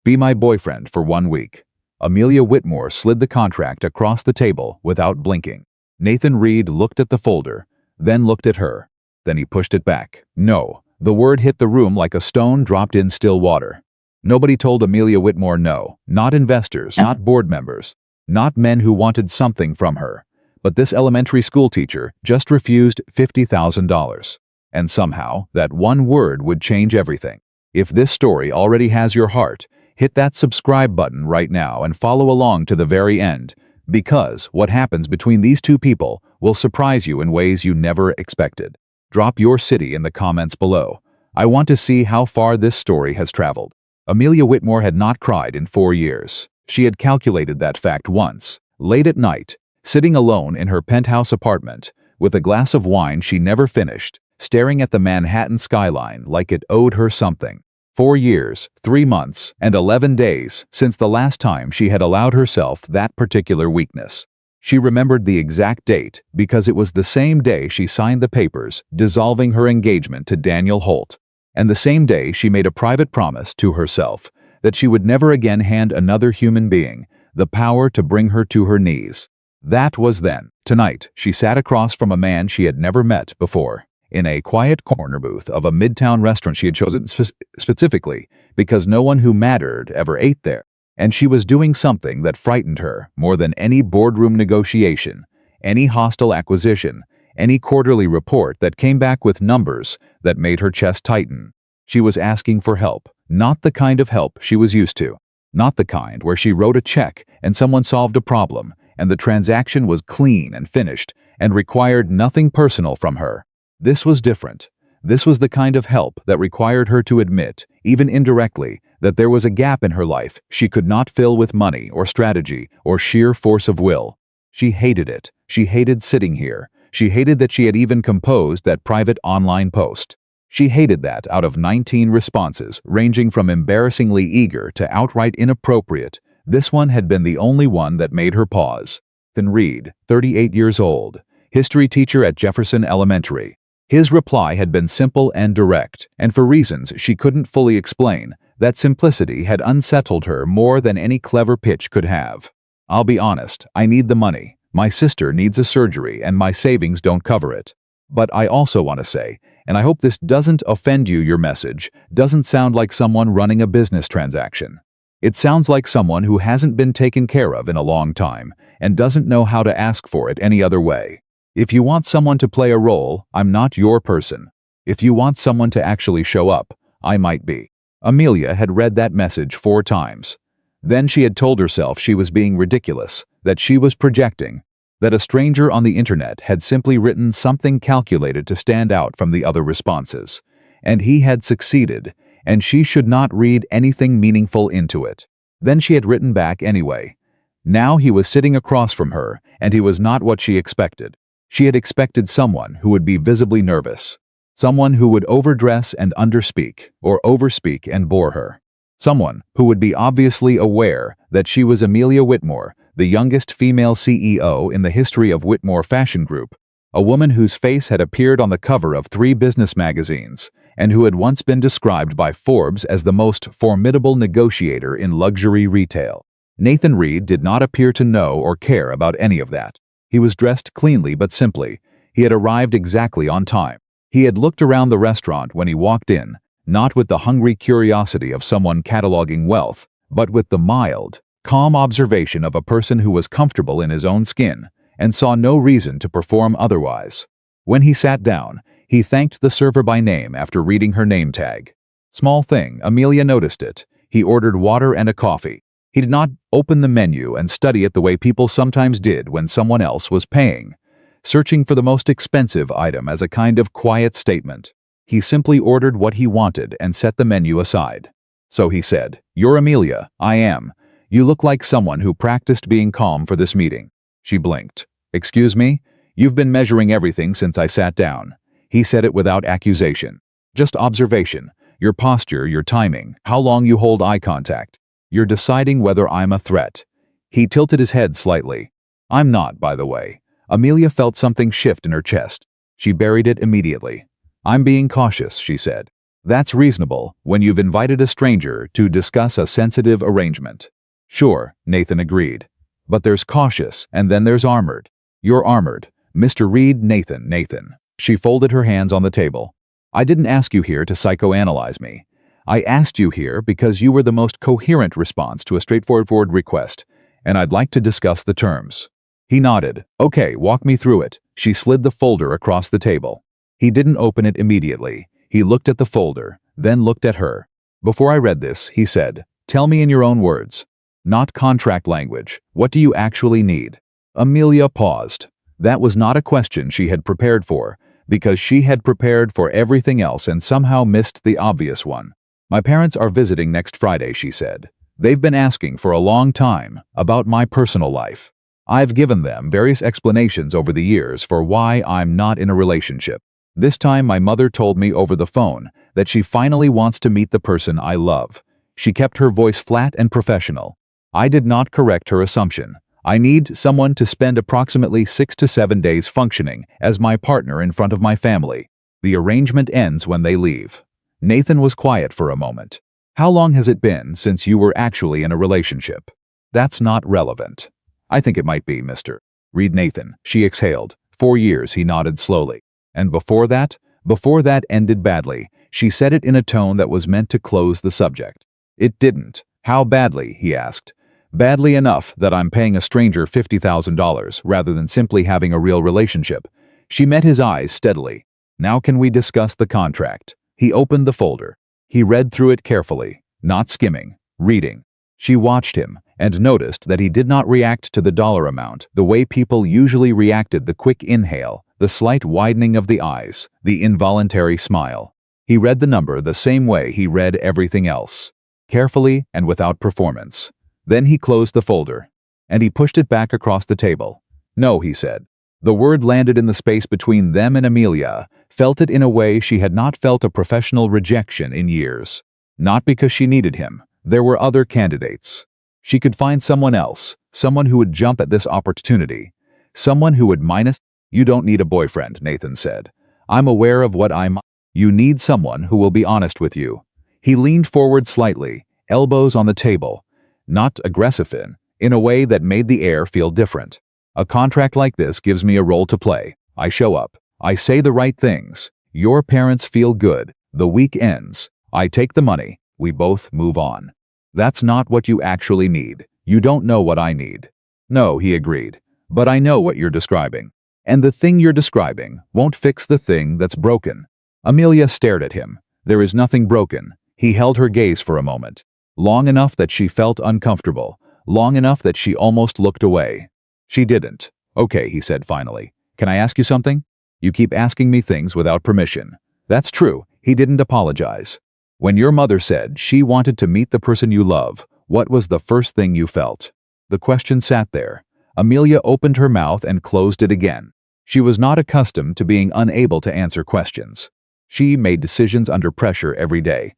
Be my boyfriend for 1 week. Amelia Whitmore slid the contract across the table without blinking. Nathan Reed looked at the folder, then looked at her. Then he pushed it back. No. The word hit the room like a stone dropped in still water. Nobody told Amelia Whitmore no. Not investors, not board members, not men who wanted something from her. But this elementary school teacher just refused $50,000. And somehow, that one word would change everything. If this story already has your heart, hit that subscribe button right now and follow along to the very end, because what happens between these two people will surprise you in ways you never expected. Drop your city in the comments below. I want to see how far this story has traveled. Amelia Whitmore had not cried in 4 years. She had calculated that fact once, late at night, sitting alone in her penthouse apartment, with a glass of wine she never finished, staring at the Manhattan skyline like it owed her something. 4 years, 3 months, and 11 days since the last time she had allowed herself that particular weakness. She remembered the exact date because it was the same day she signed the papers dissolving her engagement to Daniel Holt, and the same day she made a private promise to herself that she would never again hand another human being the power to bring her to her knees. That was then. Tonight, she sat across from a man she had never met before, in a quiet corner booth of a midtown restaurant she had chosen specifically because no one who mattered ever ate there. And she was doing something that frightened her more than any boardroom negotiation, any hostile acquisition, any quarterly report that came back with numbers that made her chest tighten. She was asking for help, not the kind of help she was used to, not the kind where she wrote a check and someone solved a problem, and the transaction was clean and finished and required nothing personal from her. This was different. This was the kind of help that required her to admit, even indirectly, that there was a gap in her life she could not fill with money or strategy or sheer force of will. She hated it. She hated sitting here. She hated that she had even composed that private online post. She hated that out of 19 responses, ranging from embarrassingly eager to outright inappropriate, this one had been the only one that made her pause. Nathan Reed, 38 years old, history teacher at Jefferson Elementary. His reply had been simple and direct, and for reasons she couldn't fully explain, that simplicity had unsettled her more than any clever pitch could have. I'll be honest, I need the money. My sister needs a surgery and my savings don't cover it. But I also want to say, and I hope this doesn't offend you, your message doesn't sound like someone running a business transaction. It sounds like someone who hasn't been taken care of in a long time and doesn't know how to ask for it any other way. If you want someone to play a role, I'm not your person. If you want someone to actually show up, I might be. Amelia had read that message 4 times. Then she had told herself she was being ridiculous, that she was projecting, that a stranger on the internet had simply written something calculated to stand out from the other responses, and he had succeeded, and she should not read anything meaningful into it. Then she had written back anyway. Now he was sitting across from her, and he was not what she expected. She had expected someone who would be visibly nervous, someone who would overdress and underspeak, or overspeak and bore her, someone who would be obviously aware that she was Amelia Whitmore, the youngest female CEO in the history of Whitmore Fashion Group, a woman whose face had appeared on the cover of 3 business magazines, and who had once been described by Forbes as the most formidable negotiator in luxury retail. Nathan Reed did not appear to know or care about any of that. He was dressed cleanly but simply. He had arrived exactly on time. He had looked around the restaurant when he walked in, not with the hungry curiosity of someone cataloging wealth, but with the mild, calm observation of a person who was comfortable in his own skin and saw no reason to perform otherwise. When he sat down, he thanked the server by name after reading her name tag. Small thing, Amelia noticed it. He ordered water and a coffee. He did not open the menu and study it the way people sometimes did when someone else was paying, searching for the most expensive item as a kind of quiet statement. He simply ordered what he wanted and set the menu aside. So he said, "You're Amelia." "I am. You look like someone who practiced being calm for this meeting." She blinked. "Excuse me? You've been measuring everything since I sat down." He said it without accusation. "Just observation. Your posture, your timing, how long you hold eye contact. You're deciding whether I'm a threat." He tilted his head slightly. "I'm not, by the way." Amelia felt something shift in her chest. She buried it immediately. "I'm being cautious," she said. That's reasonable when you've invited a stranger to discuss a sensitive arrangement. Sure, Nathan agreed. But there's cautious, and then there's armored. You're armored. Mr. Reed, Nathan. She folded her hands on the table. I didn't ask you here to psychoanalyze me. I asked you here because you were the most coherent response to a straightforward request, and I'd like to discuss the terms. He nodded. Okay, walk me through it. She slid the folder across the table. He didn't open it immediately. He looked at the folder, then looked at her. Before I read this, he said, tell me in your own words. Not contract language. What do you actually need? Amelia paused. That was not a question she had prepared for, because she had prepared for everything else and somehow missed the obvious one. My parents are visiting next Friday, she said. They've been asking for a long time about my personal life. I've given them various explanations over the years for why I'm not in a relationship. This time my mother told me over the phone that she finally wants to meet the person I love. She kept her voice flat and professional. I did not correct her assumption. I need someone to spend approximately 6 to 7 days functioning as my partner in front of my family. The arrangement ends when they leave. Nathan was quiet for a moment. How long has it been since you were actually in a relationship? That's not relevant. I think it might be, Mr. Reed, Nathan. She exhaled. 4 years, he nodded slowly. And before that? Before that ended badly. She said it in a tone that was meant to close the subject. It didn't. How badly? He asked. Badly enough that I'm paying a stranger $50,000 rather than simply having a real relationship. She met his eyes steadily. Now can we discuss the contract? He opened the folder. He read through it carefully, not skimming, reading. She watched him and noticed that he did not react to the dollar amount the way people usually reacted: the quick inhale, the slight widening of the eyes, the involuntary smile. He read the number the same way he read everything else, carefully and without performance. Then he closed the folder, and he pushed it back across the table. No, he said. The word landed in the space between them, and Amelia felt it in a way she had not felt a professional rejection in years. Not because she needed him. There were other candidates. She could find someone else, someone who would jump at this opportunity, someone who would minus. You don't need a boyfriend, Nathan said. I'm aware of what I'm. You need someone who will be honest with you. He leaned forward slightly, elbows on the table. Not aggressive in a way that made the air feel different. A contract like this gives me a role to play. I show up. I say the right things. Your parents feel good. The week ends. I take the money. We both move on. That's not what you actually need. You don't know what I need. No, he agreed. But I know what you're describing. And the thing you're describing won't fix the thing that's broken. Amelia stared at him. There is nothing broken. He held her gaze for a moment. Long enough that she felt uncomfortable, long enough that she almost looked away. She didn't. Okay, he said finally. Can I ask you something? You keep asking me things without permission. That's true. He didn't apologize. When your mother said she wanted to meet the person you love, what was the first thing you felt? The question sat there. Amelia opened her mouth and closed it again. She was not accustomed to being unable to answer questions. She made decisions under pressure every day.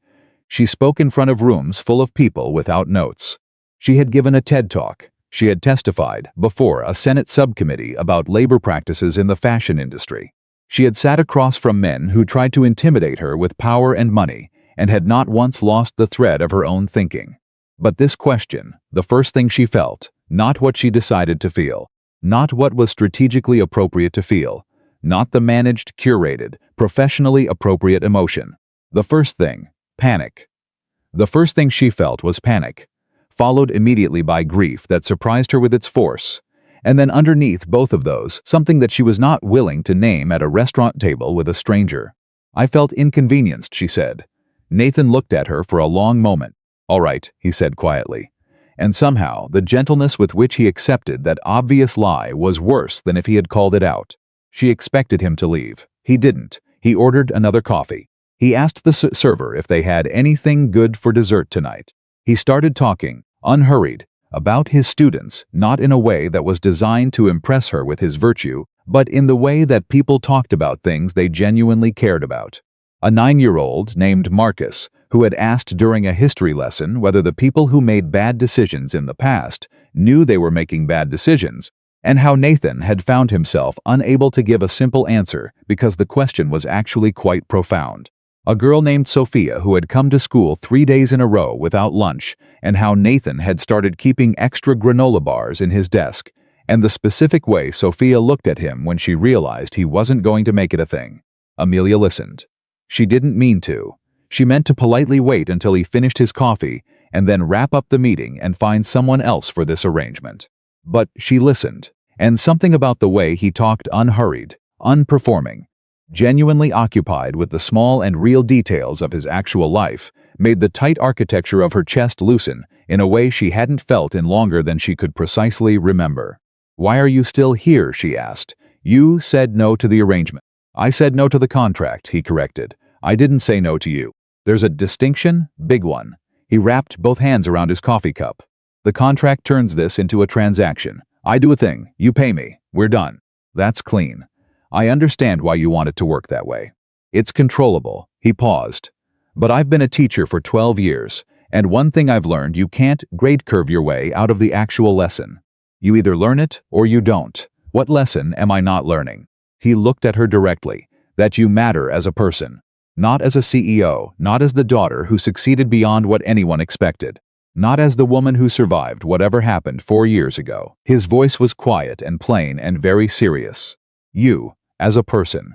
She spoke in front of rooms full of people without notes. She had given a TED Talk. She had testified before a Senate subcommittee about labor practices in the fashion industry. She had sat across from men who tried to intimidate her with power and money and had not once lost the thread of her own thinking. But this question, the first thing she felt, not what she decided to feel, not what was strategically appropriate to feel, not the managed, curated, professionally appropriate emotion. The first thing, panic. The first thing she felt was panic, followed immediately by grief that surprised her with its force, and then underneath both of those, something that she was not willing to name at a restaurant table with a stranger. I felt inconvenienced, she said. Nathan looked at her for a long moment. All right, he said quietly. And somehow, the gentleness with which he accepted that obvious lie was worse than if he had called it out. She expected him to leave. He didn't. He ordered another coffee. He asked the server if they had anything good for dessert tonight. He started talking, unhurried, about his students, not in a way that was designed to impress her with his virtue, but in the way that people talked about things they genuinely cared about. A 9-year-old named Marcus, who had asked during a history lesson whether the people who made bad decisions in the past knew they were making bad decisions, and how Nathan had found himself unable to give a simple answer because the question was actually quite profound. A girl named Sophia who had come to school 3 days in a row without lunch, and how Nathan had started keeping extra granola bars in his desk, and the specific way Sophia looked at him when she realized he wasn't going to make it a thing. Amelia listened. She didn't mean to. She meant to politely wait until he finished his coffee and then wrap up the meeting and find someone else for this arrangement. But she listened, and something about the way he talked, unhurried, unperforming, genuinely occupied with the small and real details of his actual life, made the tight architecture of her chest loosen in a way she hadn't felt in longer than she could precisely remember. "Why are you still here?" she asked. "You said no to the arrangement." "I said no to the contract," he corrected. "I didn't say no to you. There's a distinction, big one." He wrapped both hands around his coffee cup. "The contract turns this into a transaction. I do a thing, you pay me, we're done. That's clean. I understand why you want it to work that way. It's controllable." He paused. "But I've been a teacher for 12 years, and one thing I've learned: you can't grade curve your way out of the actual lesson. You either learn it or you don't. What lesson am I not learning?" He looked at her directly. "That you matter as a person. Not as a CEO, not as the daughter who succeeded beyond what anyone expected. Not as the woman who survived whatever happened 4 years ago." His voice was quiet and plain and very serious. "You, as a person.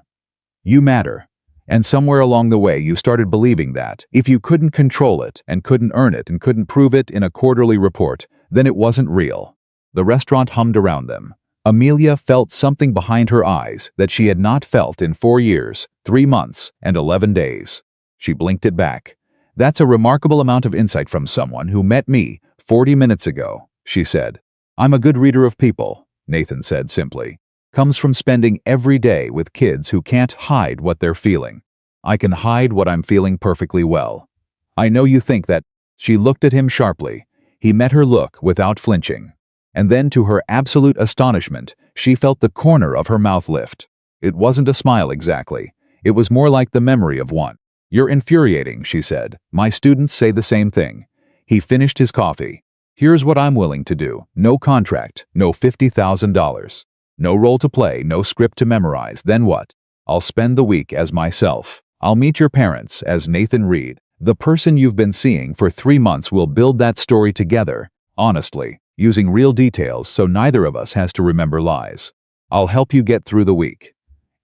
You matter. And somewhere along the way you started believing that if you couldn't control it and couldn't earn it and couldn't prove it in a quarterly report, then it wasn't real." The restaurant hummed around them. Amelia felt something behind her eyes that she had not felt in 4 years, 3 months, and 11 days. She blinked it back. "That's a remarkable amount of insight from someone who met me 40 minutes ago," she said. "I'm a good reader of people," Nathan said simply. "Comes from spending every day with kids who can't hide what they're feeling. I can hide what I'm feeling perfectly well. I know you think that." She looked at him sharply. He met her look without flinching. And then, to her absolute astonishment, she felt the corner of her mouth lift. It wasn't a smile exactly. It was more like the memory of one. "You're infuriating," she said. "My students say the same thing." He finished his coffee. "Here's what I'm willing to do. No contract, no $50,000. No role to play, no script to memorize. Then what? I'll spend the week as myself. I'll meet your parents as Nathan Reed. The person you've been seeing for 3 months. We'll build that story together, honestly, using real details so neither of us has to remember lies. I'll help you get through the week.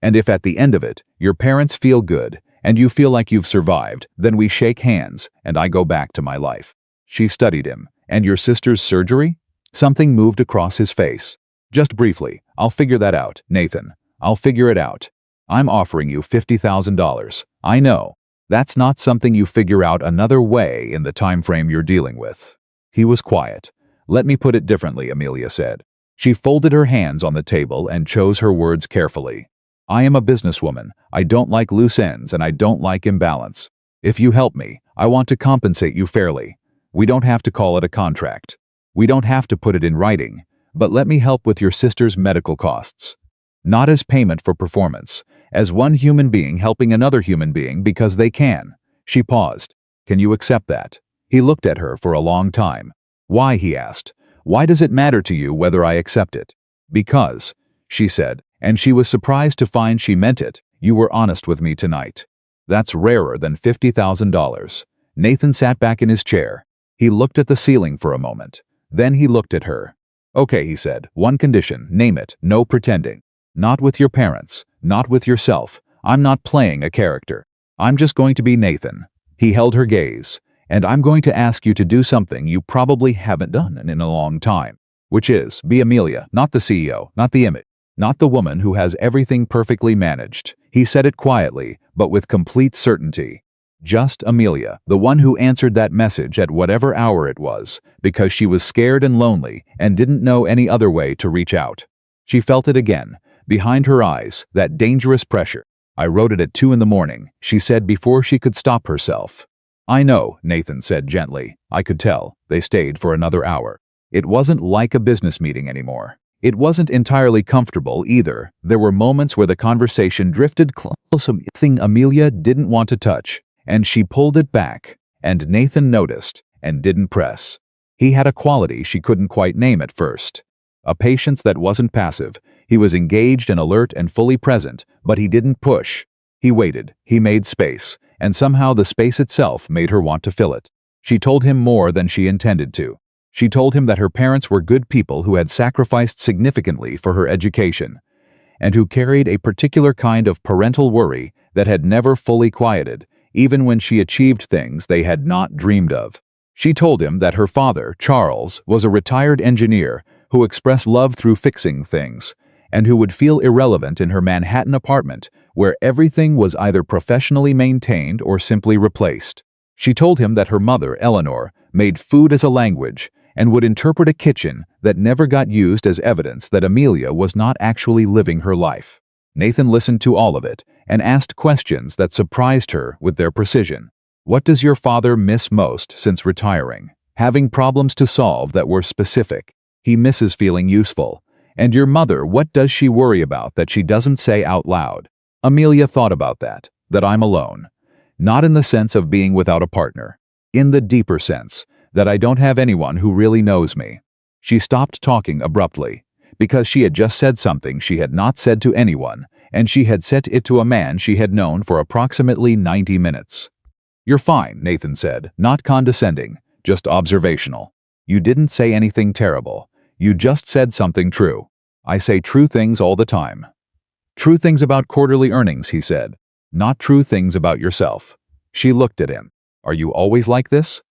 And if at the end of it, your parents feel good, and you feel like you've survived, then we shake hands, and I go back to my life." She studied him. "And your sister's surgery?" Something moved across his face. "Just briefly, I'll figure that out, Nathan. I'll figure it out. I'm offering you $50,000. I know. That's not something you figure out another way in the time frame you're dealing with." He was quiet. "Let me put it differently," Amelia said. She folded her hands on the table and chose her words carefully. "I am a businesswoman. I don't like loose ends and I don't like imbalance. If you help me, I want to compensate you fairly. We don't have to call it a contract. We don't have to put it in writing, but let me help with your sister's medical costs. Not as payment for performance, as one human being helping another human being because they can." She paused. "Can you accept that?" He looked at her for a long time. "Why?" he asked. "Why does it matter to you whether I accept it?" "Because," she said, and she was surprised to find she meant it, "you were honest with me tonight. That's rarer than $50,000. Nathan sat back in his chair. He looked at the ceiling for a moment. Then he looked at her. "Okay," he said, "one condition, name it, no pretending. Not with your parents, not with yourself. I'm not playing a character. I'm just going to be Nathan." He held her gaze. "And I'm going to ask you to do something you probably haven't done in a long time, which is be Amelia, not the CEO, not the image, not the woman who has everything perfectly managed." He said it quietly, but with complete certainty. Just Amelia, the one who answered that message at whatever hour it was, because she was scared and lonely and didn't know any other way to reach out. She felt it again, behind her eyes, that dangerous pressure. "I wrote it at 2 in the morning, she said before she could stop herself. "I know," Nathan said gently. "I could tell." They stayed for another hour. It wasn't like a business meeting anymore. It wasn't entirely comfortable either. There were moments where the conversation drifted close to something Amelia didn't want to touch, and she pulled it back, and Nathan noticed and didn't press. He had a quality she couldn't quite name at first. A patience that wasn't passive. He was engaged and alert and fully present, but he didn't push. He waited, he made space, and somehow the space itself made her want to fill it. She told him more than she intended to. She told him that her parents were good people who had sacrificed significantly for her education, and who carried a particular kind of parental worry that had never fully quieted, even when she achieved things they had not dreamed of. She told him that her father, Charles, was a retired engineer who expressed love through fixing things, and who would feel irrelevant in her Manhattan apartment, where everything was either professionally maintained or simply replaced. She told him that her mother, Eleanor, made food as a language, and would interpret a kitchen that never got used as evidence that Amelia was not actually living her life. Nathan listened to all of it and asked questions that surprised her with their precision. What does your father miss most since retiring? Having problems to solve that were specific. He misses feeling useful. And your mother, what does she worry about that she doesn't say out loud? Amelia thought about that I'm alone. Not in the sense of being without a partner. In the deeper sense, that I don't have anyone who really knows me. She stopped talking abruptly, because she had just said something she had not said to anyone, and she had said it to a man she had known for approximately 90 minutes. You're fine, Nathan said, not condescending, just observational. You didn't say anything terrible. You just said something true. I say true things all the time. True things about quarterly earnings, he said. Not true things about yourself. She looked at him. Are you always like this?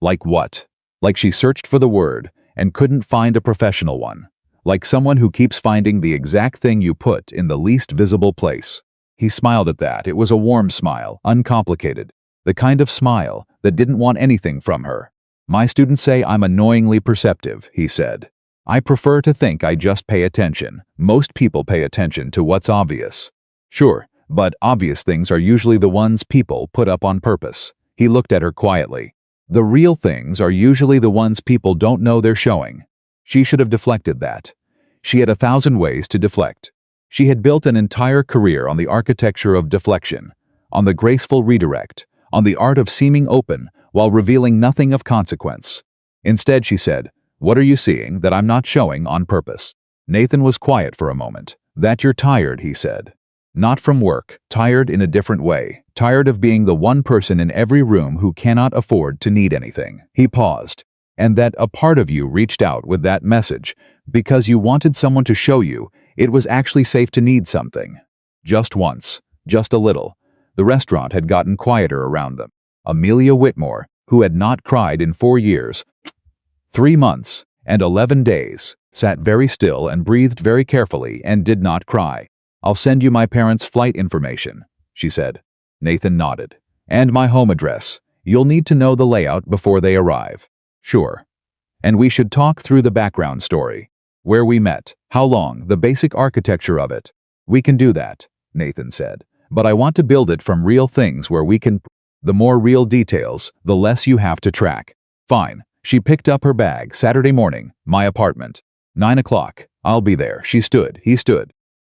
Like what? Like she searched for the word and couldn't find a professional one. Like someone who keeps finding the exact thing you put in the least visible place. He smiled at that. It was a warm smile, uncomplicated. The kind of smile that didn't want anything from her. My students say I'm annoyingly perceptive, he said. I prefer to think I just pay attention. Most people pay attention to what's obvious. Sure, but obvious things are usually the ones people put up on purpose. He looked at her quietly. The real things are usually the ones people don't know they're showing. She should have deflected that. She had 1,000 ways to deflect. She had built an entire career on the architecture of deflection, on the graceful redirect, on the art of seeming open while revealing nothing of consequence. Instead, she said, "What are you seeing that I'm not showing on purpose?" Nathan was quiet for a moment. "That you're tired," he said. Not from work, tired in a different way, tired of being the one person in every room who cannot afford to need anything. He paused. And that a part of you reached out with that message because you wanted someone to show you it was actually safe to need something. Just once, just a little. The restaurant had gotten quieter around them. Amelia Whitmore, who had not cried in 4 years, 3 months, and 11 days, sat very still and breathed very carefully and did not cry. "I'll send you my parents' flight information," she said. Nathan nodded. "And my home address. You'll need to know the layout before they arrive." "Sure. And we should talk through the background story. Where we met, how long, the basic architecture of it." "We can do that," Nathan said. "But I want to build it from real things where we can. The more real details, the less you have to track." "Fine." She picked up her bag. "Saturday morning, my apartment. 9 o'clock. I'll be there." He stood.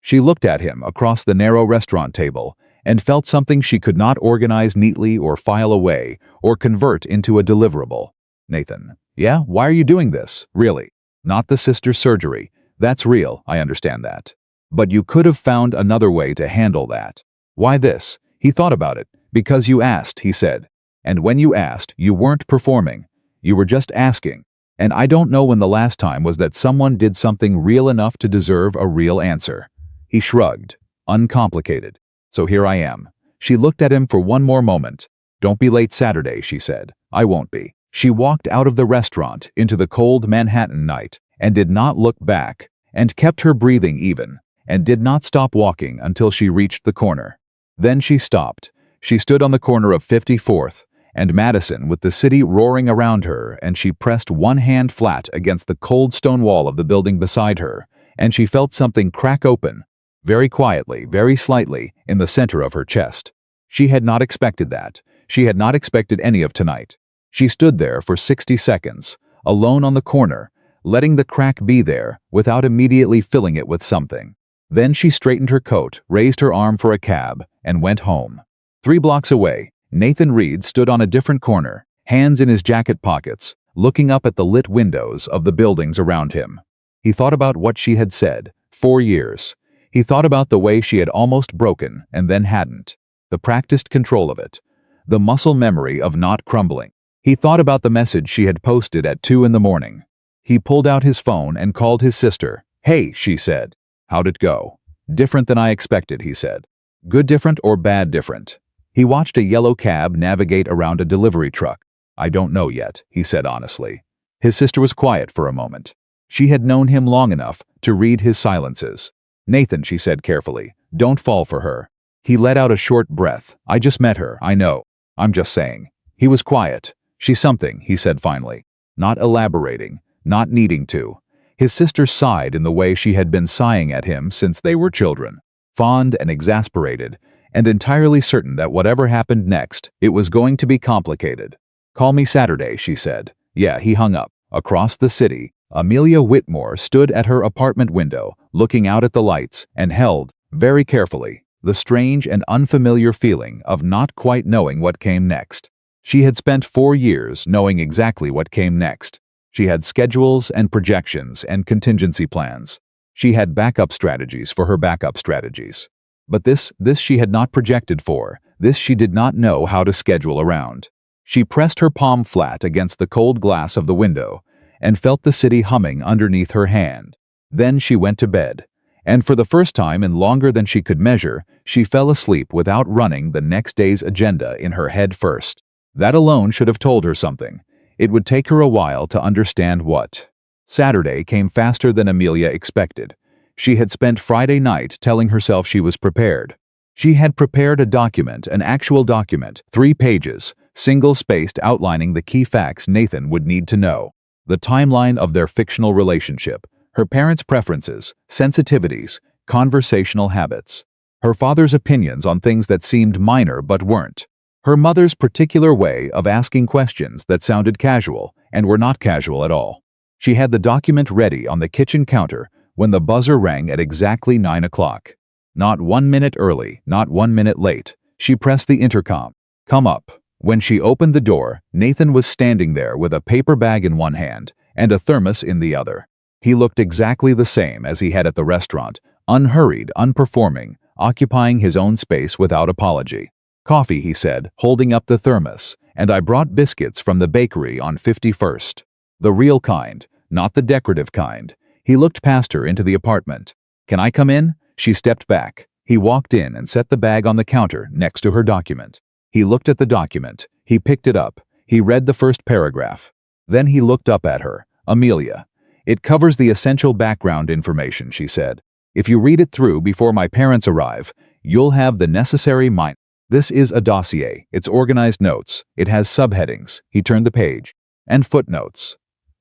She looked at him across the narrow restaurant table and felt something she could not organize neatly or file away or convert into a deliverable. "Nathan. Yeah, why are you doing this? Really? Not the sister's surgery. That's real, I understand that. But you could have found another way to handle that. Why this?" He thought about it. "Because you asked," he said. "And when you asked, you weren't performing. You were just asking. And I don't know when the last time was that someone did something real enough to deserve a real answer." He shrugged. "Uncomplicated. So here I am." She looked at him for one more moment. "Don't be late Saturday," she said. "I won't be." She walked out of the restaurant into the cold Manhattan night and did not look back, and kept her breathing even, and did not stop walking until she reached the corner. Then she stopped. She stood on the corner of 54th and Madison with the city roaring around her, and she pressed one hand flat against the cold stone wall of the building beside her, and she felt something crack open, very quietly, very slightly, in the center of her chest. She had not expected that. She had not expected any of tonight. She stood there for 60 seconds, alone on the corner, letting the crack be there without immediately filling it with something. Then she straightened her coat, raised her arm for a cab, and went home. 3 blocks away, Nathan Reed stood on a different corner, hands in his jacket pockets, looking up at the lit windows of the buildings around him. He thought about what she had said, 4 years. He thought about the way she had almost broken and then hadn't. The practiced control of it. the muscle memory of not crumbling. He thought about the message she had posted at 2 in the morning. He pulled out his phone and called his sister. "Hey," she said. "How'd it go?" "Different than I expected," he said. "Good different or bad different?" He watched a yellow cab navigate around a delivery truck. "I don't know yet," he said honestly. His sister was quiet for a moment. She had known him long enough to read his silences. "Nathan," she said carefully, "don't fall for her." He let out a short breath. "I just met her, I know. I'm just saying." He was quiet. "She's something," he said finally, not elaborating, not needing to. His sister sighed in the way she had been sighing at him since they were children, fond and exasperated, and entirely certain that whatever happened next, it was going to be complicated. "Call me Saturday," she said. Yeah, he hung up. Across the city, Amelia Whitmore stood at her apartment window, looking out at the lights, and held, very carefully, the strange and unfamiliar feeling of not quite knowing what came next. She had spent 4 years knowing exactly what came next. She had schedules and projections and contingency plans. She had backup strategies for her backup strategies. But this she had not projected for. This she did not know how to schedule around. She pressed her palm flat against the cold glass of the window and felt the city humming underneath her hand. Then she went to bed. And for the first time in longer than she could measure, she fell asleep without running the next day's agenda in her head first. That alone should have told her something. It would take her a while to understand what. Saturday came faster than Amelia expected. She had spent Friday night telling herself she was prepared. She had prepared a document, an actual document, 3 pages, single-spaced outlining the key facts Nathan would need to know. The timeline of their fictional relationship, her parents' preferences, sensitivities, conversational habits, her father's opinions on things that seemed minor but weren't, her mother's particular way of asking questions that sounded casual and were not casual at all. She had the document ready on the kitchen counter when the buzzer rang at exactly 9 o'clock. Not 1 minute early, not 1 minute late. She pressed the intercom. "Come up." When she opened the door, Nathan was standing there with a paper bag in one hand and a thermos in the other. He looked exactly the same as he had at the restaurant, unhurried, unperforming, occupying his own space without apology. "Coffee," he said, holding up the thermos, "and I brought biscuits from the bakery on 51st. The real kind, not the decorative kind." He looked past her into the apartment. "Can I come in?" She stepped back. He walked in and set the bag on the counter next to her document. He looked at the document. He picked it up. He read the first paragraph. Then he looked up at her. "Amelia, it covers the essential background information," she said. "If you read it through before my parents arrive, you'll have the necessary mind. This is a dossier. It's organized notes. It has subheadings." He turned the page. "And footnotes.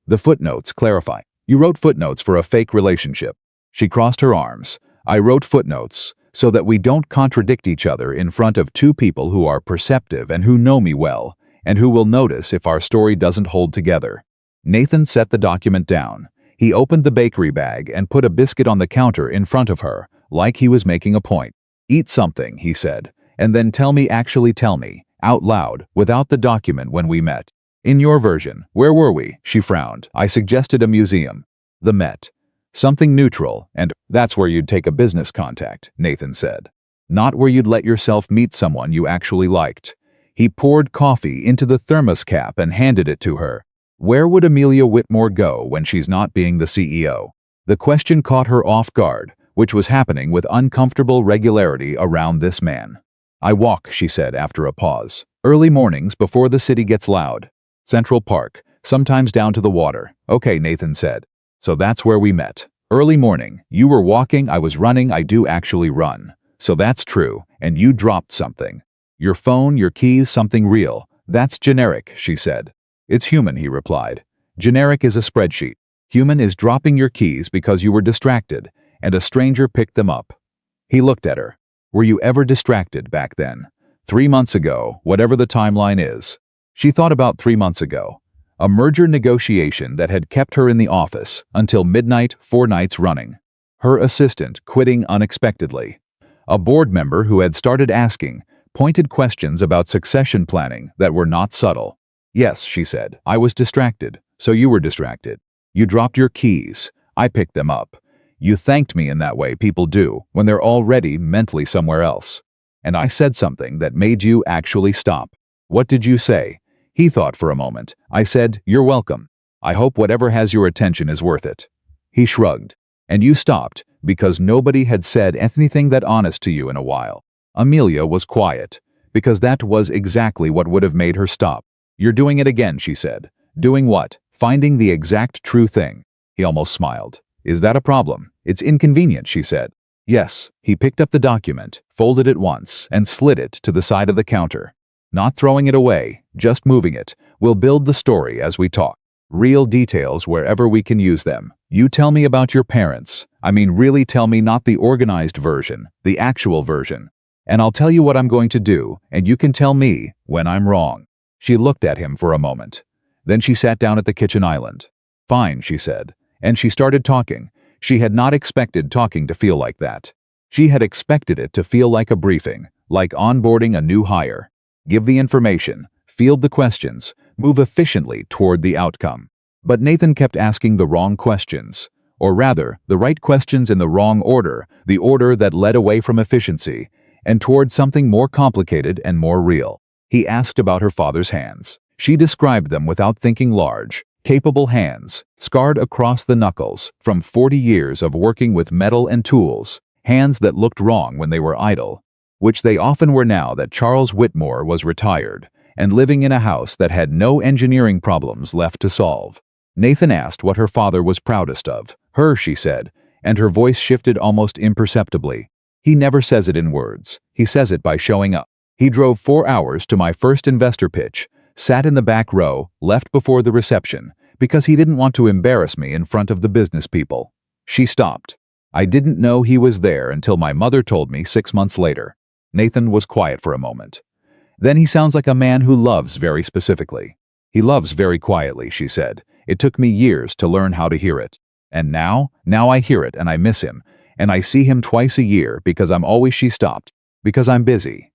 The footnotes clarify. You wrote footnotes for a fake relationship." She crossed her arms. "I wrote footnotes so that we don't contradict each other in front of 2 people who are perceptive and who know me well, and who will notice if our story doesn't hold together." Nathan set the document down. He opened the bakery bag and put a biscuit on the counter in front of her, like he was making a point. "Eat something," he said, "and then tell me, out loud, without the document when we met. In your version, where were we?" She frowned. "I suggested a museum." "The Met." "Something neutral, and that's where you'd take a business contact," Nathan said. "Not where you'd let yourself meet someone you actually liked." He poured coffee into the thermos cap and handed it to her. Where would Amelia Whitmore go when she's not being the CEO? The question caught her off guard, which was happening with uncomfortable regularity around this man. "I walk," she said after a pause. "Early mornings before the city gets loud. Central Park, sometimes down to the water." "Okay," Nathan said. "So that's where we met. Early morning. You were walking, I was running. I do actually run. So that's true, and you dropped something. Your phone, your keys, something real. That's generic," she said. "It's human," he replied. "Generic is a spreadsheet. Human is dropping your keys because you were distracted, and a stranger picked them up." He looked at her. "Were you ever distracted back then?" 3 months ago, whatever the timeline is. She thought about 3 months ago. A merger negotiation that had kept her in the office until midnight 4 nights running. Her assistant quitting unexpectedly. A board member who had started asking pointed questions about succession planning that were not subtle. "Yes," she said, "I was distracted. So you were distracted. You dropped your keys. I picked them up. You thanked me in that way people do when they're already mentally somewhere else. And I said something that made you actually stop. What did you say? He thought for a moment. I said, "You're welcome. I hope whatever has your attention is worth it." He shrugged. And you stopped, because nobody had said anything that honest to you in a while. Amelia was quiet, because that was exactly what would have made her stop. "You're doing it again," she said. "Doing what? Finding the exact true thing." He almost smiled. "Is that a problem? It's inconvenient," she said. Yes. He picked up the document, folded it once, and slid it to the side of the counter. "Not throwing it away, just moving it. We'll build the story as we talk. Real details wherever we can use them. You tell me about your parents. I mean, really tell me, not the organized version, the actual version. And I'll tell you what I'm going to do, and you can tell me when I'm wrong." She looked at him for a moment. Then she sat down at the kitchen island. "Fine," she said. And she started talking. She had not expected talking to feel like that. She had expected it to feel like a briefing, like onboarding a new hire. Give the information, field the questions, move efficiently toward the outcome. But Nathan kept asking the wrong questions. Or rather, the right questions in the wrong order, the order that led away from efficiency, and toward something more complicated and more real. He asked about her father's hands. She described them without thinking large. Capable hands, scarred across the knuckles from 40 years of working with metal and tools, hands that looked wrong when they were idle, which they often were now that Charles Whitmore was retired and living in a house that had no engineering problems left to solve. Nathan asked what her father was proudest of. Her, she said, and her voice shifted almost imperceptibly. "He never says it in words. He says it by showing up. He drove 4 hours to my first investor pitch, sat in the back row, left before the reception, because he didn't want to embarrass me in front of the business people." She stopped. "I didn't know he was there until my mother told me 6 months later." Nathan was quiet for a moment. "Then he sounds like a man who loves very specifically." "He loves very quietly," she said. "It took me years to learn how to hear it. And now I hear it and I miss him, and I see him twice a year because I'm always," she stopped, "because I'm busy."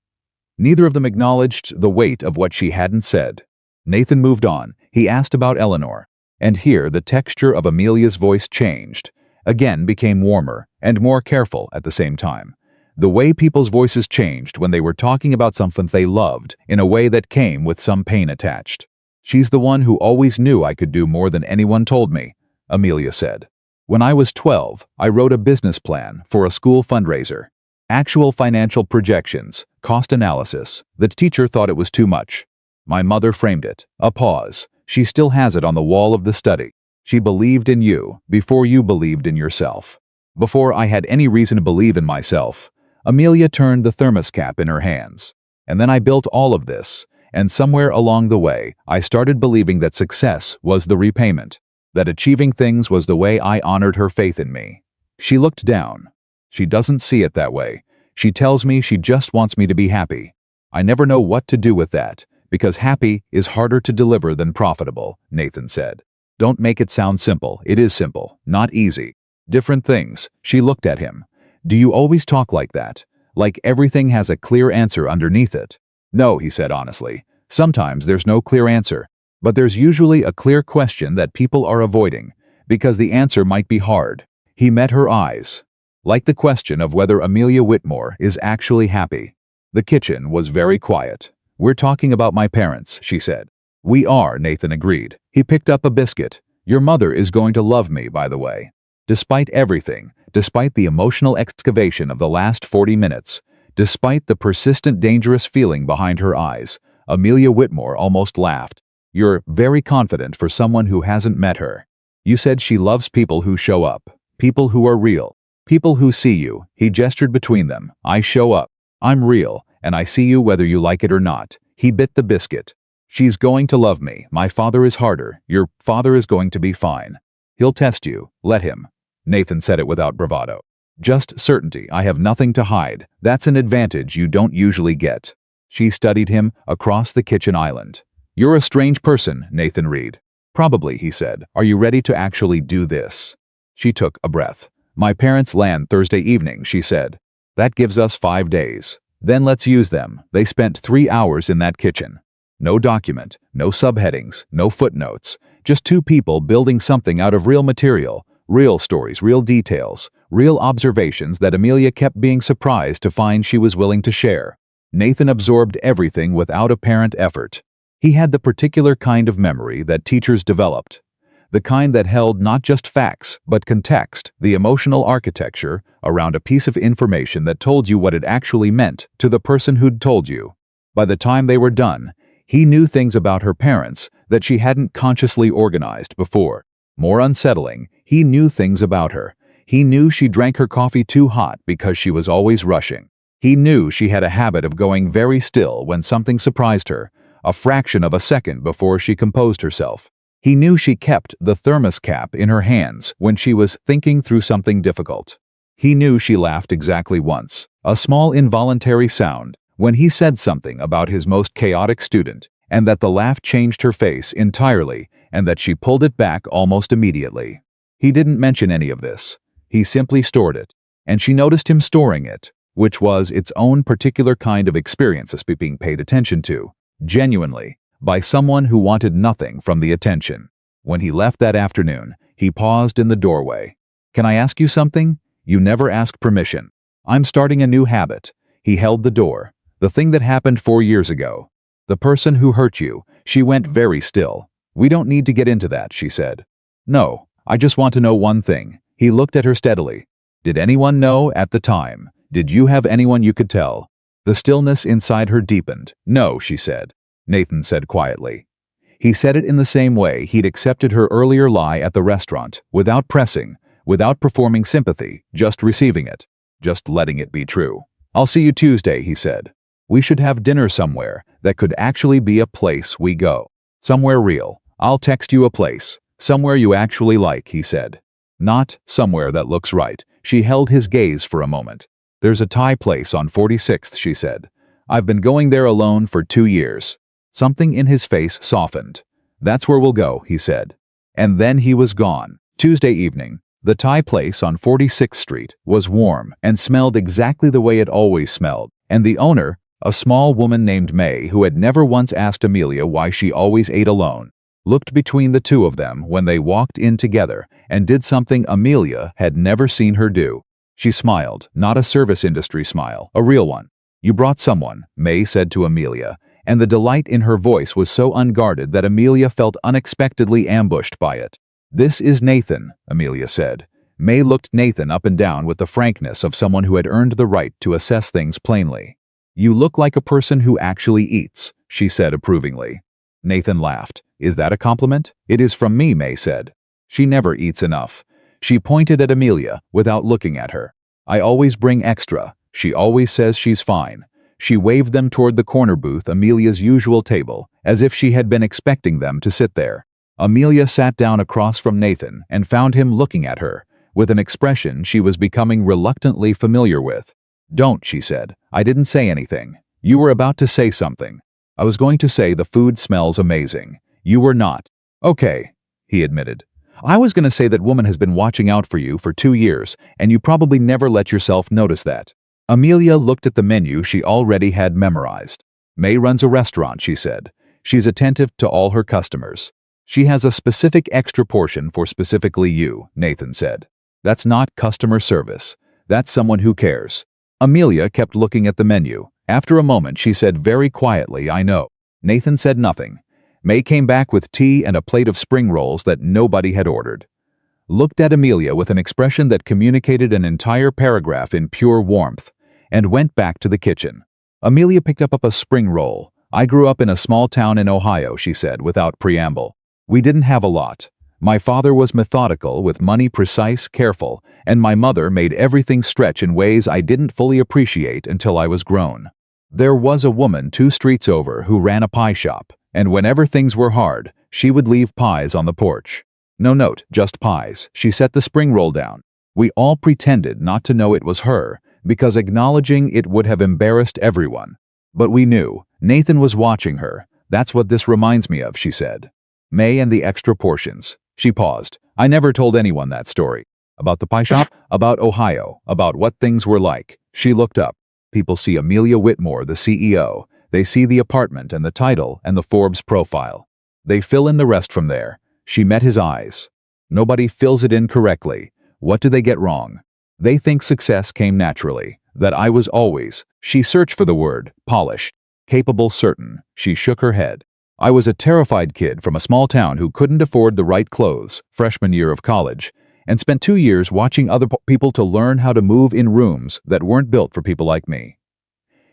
Neither of them acknowledged the weight of what she hadn't said. Nathan moved on. He asked about Eleanor. And here the texture of Amelia's voice changed, again became warmer and more careful at the same time. The way people's voices changed when they were talking about something they loved in a way that came with some pain attached. "She's the one who always knew I could do more than anyone told me," Amelia said. "When I was 12, I wrote a business plan for a school fundraiser. Actual financial projections, cost analysis. The teacher thought it was too much. My mother framed it. A pause. She still has it on the wall of the study. She believed in you before you believed in yourself. Before I had any reason to believe in myself." Amelia turned the thermos cap in her hands. "And then I built all of this, and somewhere along the way, I started believing that success was the repayment, that achieving things was the way I honored her faith in me." She looked down. "She doesn't see it that way. She tells me she just wants me to be happy. I never know what to do with that, because happy is harder to deliver than profitable," Nathan said. "Don't make it sound simple. It is simple, not easy. Different things." She looked at him. "Do you always talk like that? Like everything has a clear answer underneath it?" "No," he said honestly. "Sometimes there's no clear answer, but there's usually a clear question that people are avoiding, because the answer might be hard." He met her eyes. "Like the question of whether Amelia Whitmore is actually happy." The kitchen was very quiet. "We're talking about my parents," she said. "We are," Nathan agreed. He picked up a biscuit. "Your mother is going to love me, by the way." Despite everything, despite the emotional excavation of the last 40 minutes, despite the persistent dangerous feeling behind her eyes, Amelia Whitmore almost laughed. "You're very confident for someone who hasn't met her. You said she loves people who show up, people who are real. People who see you." He gestured between them. "I show up. I'm real, and I see you whether you like it or not." He bit the biscuit. "She's going to love me. My father is harder. Your father is going to be fine. He'll test you. Let him." Nathan said it without bravado. "Just certainty. I have nothing to hide. That's an advantage you don't usually get." She studied him across the kitchen island. "You're a strange person, Nathan Reed." "Probably," he said. "Are you ready to actually do this?" She took a breath. "My parents land Thursday evening," she said. "That gives us 5 days. Then let's use them." They spent 3 hours in that kitchen. No document, no subheadings, no footnotes. Just two people building something out of real material, real stories, real details, real observations that Amelia kept being surprised to find she was willing to share. Nathan absorbed everything without apparent effort. He had the particular kind of memory that teachers developed. The kind that held not just facts, but context, the emotional architecture around a piece of information that told you what it actually meant to the person who'd told you. By the time they were done, he knew things about her parents that she hadn't consciously organized before. More unsettling, he knew things about her. He knew she drank her coffee too hot because she was always rushing. He knew she had a habit of going very still when something surprised her, a fraction of a second before she composed herself. He knew she kept the thermos cap in her hands when she was thinking through something difficult. He knew she laughed exactly once, a small involuntary sound, when he said something about his most chaotic student, and that the laugh changed her face entirely, and that she pulled it back almost immediately. He didn't mention any of this. He simply stored it, and she noticed him storing it, which was its own particular kind of experience as being paid attention to, genuinely, by someone who wanted nothing from the attention. When he left that afternoon, he paused in the doorway. "Can I ask you something? You never ask permission. I'm starting a new habit." He held the door. "The thing that happened 4 years ago. The person who hurt you." She went very still. "We don't need to get into that," she said. "No, I just want to know one thing." He looked at her steadily. "Did anyone know at the time? Did you have anyone you could tell?" The stillness inside her deepened. "No," she said. Nathan said quietly. He said it in the same way he'd accepted her earlier lie at the restaurant, without pressing, without performing sympathy, just receiving it, just letting it be true. "I'll see you Tuesday," he said. "We should have dinner somewhere that could actually be a place we go. Somewhere real. I'll text you a place. Somewhere you actually like," he said. "Not somewhere that looks right." She held his gaze for a moment. "There's a Thai place on 46th, she said. "I've been going there alone for 2 years. Something in his face softened. "That's where we'll go," he said. And then he was gone. Tuesday evening, the Thai place on 46th Street was warm and smelled exactly the way it always smelled, and the owner, a small woman named May who had never once asked Amelia why she always ate alone, looked between the two of them when they walked in together and did something Amelia had never seen her do. She smiled, not a service industry smile, a real one. "You brought someone," May said to Amelia, and the delight in her voice was so unguarded that Amelia felt unexpectedly ambushed by it. "This is Nathan," Amelia said. May looked Nathan up and down with the frankness of someone who had earned the right to assess things plainly. "You look like a person who actually eats," she said approvingly. Nathan laughed. "Is that a compliment?" "It is from me," May said. "She never eats enough." She pointed at Amelia without looking at her. "I always bring extra. She always says she's fine." She waved them toward the corner booth, Amelia's usual table, as if she had been expecting them to sit there. Amelia sat down across from Nathan and found him looking at her, with an expression she was becoming reluctantly familiar with. "Don't," she said. "I didn't say anything. You were about to say something." "I was going to say the food smells amazing." "You were not." "Okay," he admitted. "I was going to say that woman has been watching out for you for 2 years, and you probably never let yourself notice that." Amelia looked at the menu she already had memorized. "May runs a restaurant," she said. "She's attentive to all her customers. She has a specific extra portion for specifically you," Nathan said. "That's not customer service. That's someone who cares." Amelia kept looking at the menu. After a moment, she said very quietly, "I know." Nathan said nothing. May came back with tea and a plate of spring rolls that nobody had ordered. Looked at Amelia with an expression that communicated an entire paragraph in pure warmth, and went back to the kitchen. Amelia picked up a spring roll. "I grew up in a small town in Ohio," she said without preamble. "We didn't have a lot. My father was methodical, with money precise, careful, and my mother made everything stretch in ways I didn't fully appreciate until I was grown. There was a woman 2 streets over who ran a pie shop, and whenever things were hard, she would leave pies on the porch. No note, just pies." She set the spring roll down. "We all pretended not to know it was her, because acknowledging it would have embarrassed everyone. But we knew. Nathan was watching her. That's what this reminds me of," she said. "May and the extra portions." She paused. "I never told anyone that story." "About the pie shop?" "About Ohio. About what things were like." She looked up. "People see Amelia Whitmore, the CEO. They see the apartment and the title and the Forbes profile. They fill in the rest from there." She met his eyes. "Nobody fills it in correctly. What do they get wrong? They think success came naturally. That I was always, she searched for the word, polished, capable, certain. She shook her head. I was a terrified kid from a small town who couldn't afford the right clothes, freshman year of college, and spent 2 years watching other people to learn how to move in rooms that weren't built for people like me.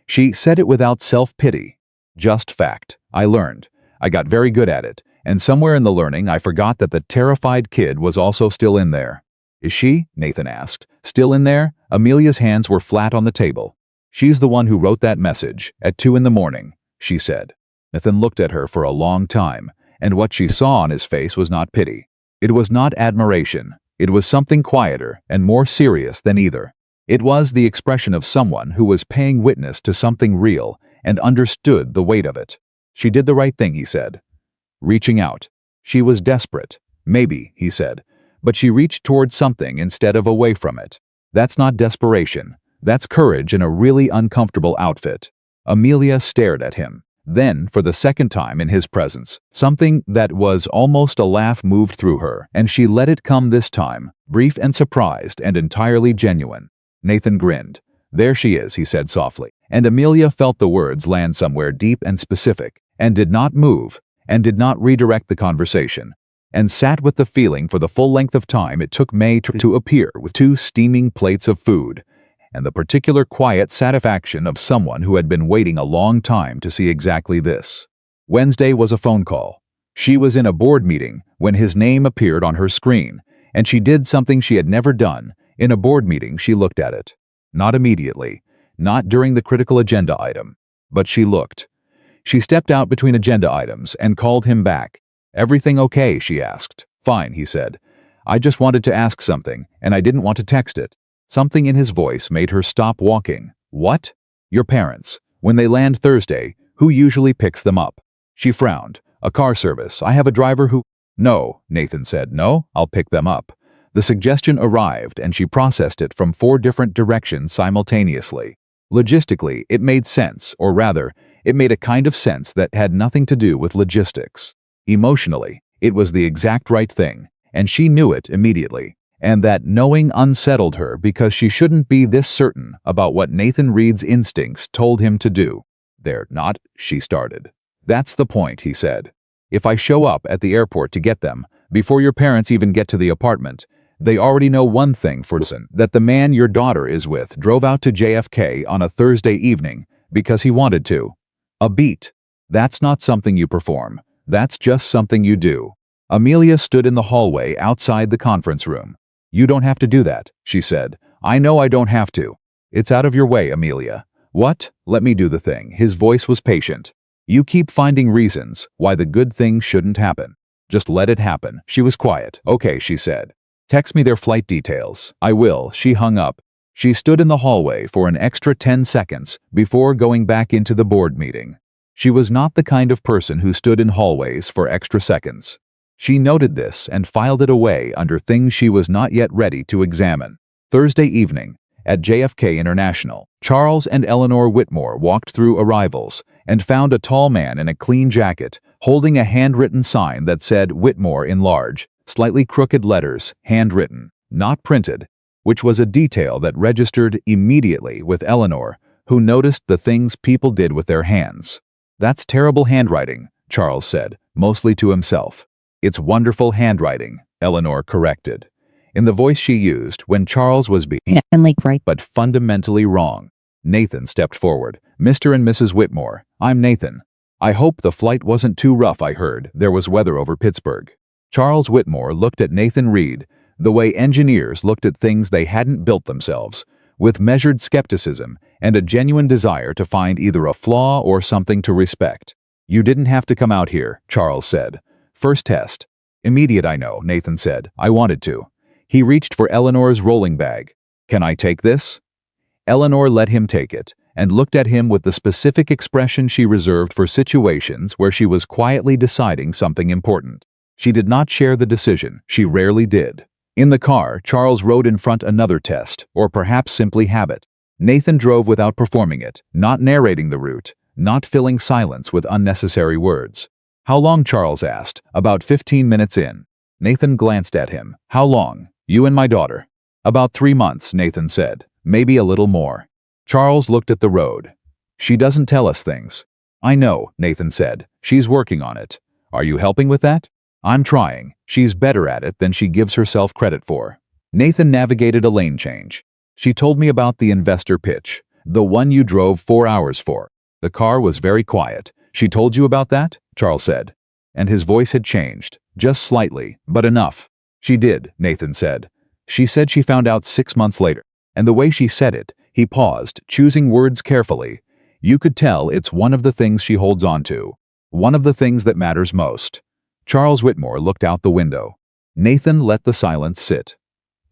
She said it without self-pity. Just fact. I learned. I got very good at it, and somewhere in the learning I forgot that the terrified kid was also still in there. Is she? Nathan asked. Still in there? Amelia's hands were flat on the table. She's the one who wrote that message, at 2 in the morning, she said. Nathan looked at her for a long time, and what she saw on his face was not pity. It was not admiration. It was something quieter and more serious than either. It was the expression of someone who was paying witness to something real and understood the weight of it. She did the right thing, he said. Reaching out. She was desperate. Maybe, he said. But she reached towards something instead of away from it. That's not desperation. That's courage in a really uncomfortable outfit. Amelia stared at him. Then, for the second time in his presence, something that was almost a laugh moved through her, and she let it come this time, brief and surprised and entirely genuine. Nathan grinned. There she is, he said softly, and Amelia felt the words land somewhere deep and specific, and did not move, and did not redirect the conversation, and sat with the feeling for the full length of time it took May to appear with 2 steaming plates of food, and the particular quiet satisfaction of someone who had been waiting a long time to see exactly this. Wednesday was a phone call. She was in a board meeting when his name appeared on her screen, and she did something she had never done. In a board meeting, she looked at it. Not immediately, not during the critical agenda item, but she looked. She stepped out between agenda items and called him back. Everything okay? She asked. Fine, he said. I just wanted to ask something, and I didn't want to text it. Something in his voice made her stop walking. What? Your parents. When they land Thursday, who usually picks them up? She frowned. A car service. I have a driver who... No, Nathan said. No, I'll pick them up. The suggestion arrived, and she processed it from 4 different directions simultaneously. Logistically, it made sense, or rather, it made a kind of sense that had nothing to do with logistics. Emotionally, it was the exact right thing, and she knew it immediately. And that knowing unsettled her because she shouldn't be this certain about what Nathan Reed's instincts told him to do. They're not, she started. That's the point, he said. If I show up at the airport to get them, before your parents even get to the apartment, they already know one thing for certain, that the man your daughter is with drove out to JFK on a Thursday evening because he wanted to. A beat. That's not something you perform. That's just something you do. Amelia stood in the hallway outside the conference room. You don't have to do that, she said. I know I don't have to. It's out of your way, Amelia. What? Let me do the thing. His voice was patient. You keep finding reasons why the good thing shouldn't happen. Just let it happen. She was quiet. Okay, she said. Text me their flight details. I will. She hung up. She stood in the hallway for an extra 10 seconds before going back into the board meeting. She was not the kind of person who stood in hallways for extra seconds. She noted this and filed it away under things she was not yet ready to examine. Thursday evening, at JFK International, Charles and Eleanor Whitmore walked through arrivals and found a tall man in a clean jacket holding a handwritten sign that said Whitmore in large, slightly crooked letters, handwritten, not printed, which was a detail that registered immediately with Eleanor, who noticed the things people did with their hands. That's terrible handwriting, Charles said, mostly to himself. It's wonderful handwriting, Eleanor corrected, in the voice she used when Charles was being right, but fundamentally wrong. Nathan stepped forward. Mr. and Mrs. Whitmore, I'm Nathan. I hope the flight wasn't too rough. I heard there was weather over Pittsburgh. Charles Whitmore looked at Nathan Reed the way engineers looked at things they hadn't built themselves, with measured skepticism and a genuine desire to find either a flaw or something to respect. You didn't have to come out here, Charles said. First test. Immediate, I know, Nathan said. I wanted to. He reached for Eleanor's rolling bag. Can I take this? Eleanor let him take it, and looked at him with the specific expression she reserved for situations where she was quietly deciding something important. She did not share the decision. She rarely did. In the car, Charles wrote in front another test, or perhaps simply habit. Nathan drove without performing it, not narrating the route, not filling silence with unnecessary words. How long? Charles asked. About 15 minutes in. Nathan glanced at him. How long? You and my daughter. About 3 months, Nathan said. Maybe a little more. Charles looked at the road. She doesn't tell us things. I know, Nathan said. She's working on it. Are you helping with that? I'm trying. She's better at it than she gives herself credit for. Nathan navigated a lane change. She told me about the investor pitch, the one you drove 4 hours for. The car was very quiet. She told you about that? Charles said. And his voice had changed, just slightly, but enough. She did, Nathan said. She said she found out 6 months later. And the way she said it, he paused, choosing words carefully. You could tell it's one of the things she holds on to. One of the things that matters most. Charles Whitmore looked out the window. Nathan let the silence sit.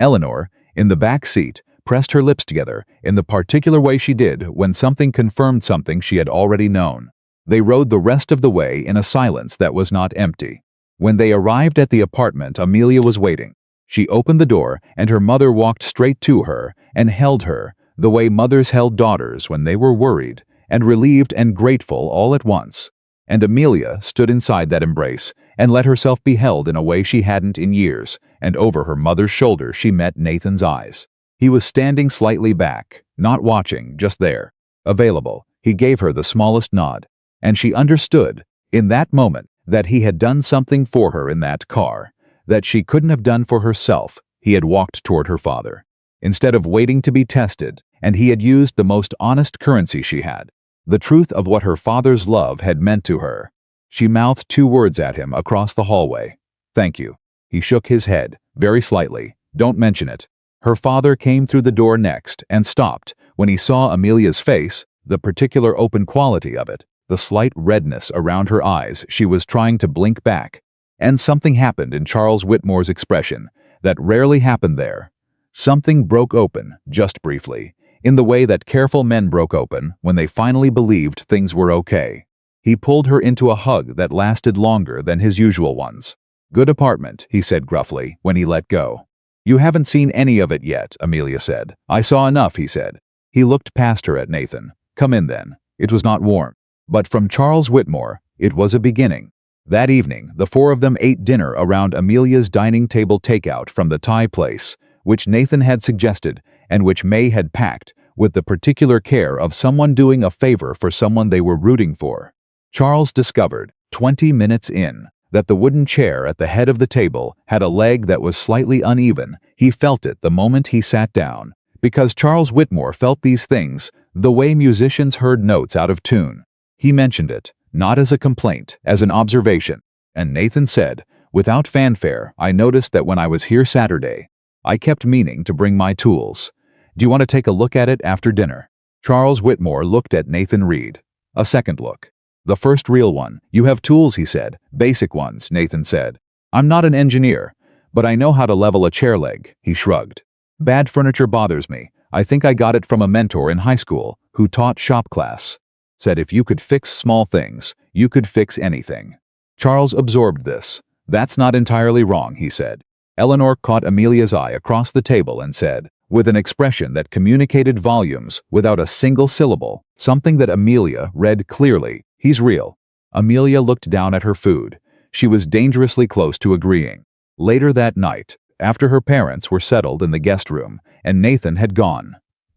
Eleanor, in the back seat, pressed her lips together in the particular way she did when something confirmed something she had already known. They rode the rest of the way in a silence that was not empty. When they arrived at the apartment, Amelia was waiting. She opened the door, and her mother walked straight to her and held her, the way mothers held daughters when they were worried, and relieved and grateful all at once. And Amelia stood inside that embrace and let herself be held in a way she hadn't in years, and over her mother's shoulder she met Nathan's eyes. He was standing slightly back, not watching, just there. Available, he gave her the smallest nod. And she understood, in that moment, that he had done something for her in that car, that she couldn't have done for herself. He had walked toward her father, instead of waiting to be tested, and he had used the most honest currency she had, the truth of what her father's love had meant to her. She mouthed 2 words at him across the hallway. Thank you. He shook his head, very slightly. Don't mention it. Her father came through the door next and stopped when he saw Amelia's face, the particular open quality of it, the slight redness around her eyes she was trying to blink back. And something happened in Charles Whitmore's expression that rarely happened there. Something broke open, just briefly, in the way that careful men broke open when they finally believed things were okay. He pulled her into a hug that lasted longer than his usual ones. Good apartment, he said gruffly when he let go. You haven't seen any of it yet, Amelia said. I saw enough, he said. He looked past her at Nathan. Come in then. It was not warm. But from Charles Whitmore, it was a beginning. That evening, the 4 of them ate dinner around Amelia's dining table takeout from the Thai place, which Nathan had suggested and which May had packed, with the particular care of someone doing a favor for someone they were rooting for. Charles discovered, 20 minutes in, that the wooden chair at the head of the table had a leg that was slightly uneven. He felt it the moment he sat down, because Charles Whitmore felt these things the way musicians heard notes out of tune. He mentioned it, not as a complaint, as an observation, and Nathan said, without fanfare, I noticed that when I was here Saturday, I kept meaning to bring my tools. Do you want to take a look at it after dinner? Charles Whitmore looked at Nathan Reed. A second look. The first real one. You have tools, he said. Basic ones, Nathan said. I'm not an engineer, but I know how to level a chair leg, he shrugged. Bad furniture bothers me. I think I got it from a mentor in high school who taught shop class. Said if you could fix small things, you could fix anything. Charles absorbed this. That's not entirely wrong, he said. Eleanor caught Amelia's eye across the table and said, with an expression that communicated volumes without a single syllable, something that Amelia read clearly, he's real. Amelia looked down at her food. She was dangerously close to agreeing. Later that night, after her parents were settled in the guest room, and Nathan had gone.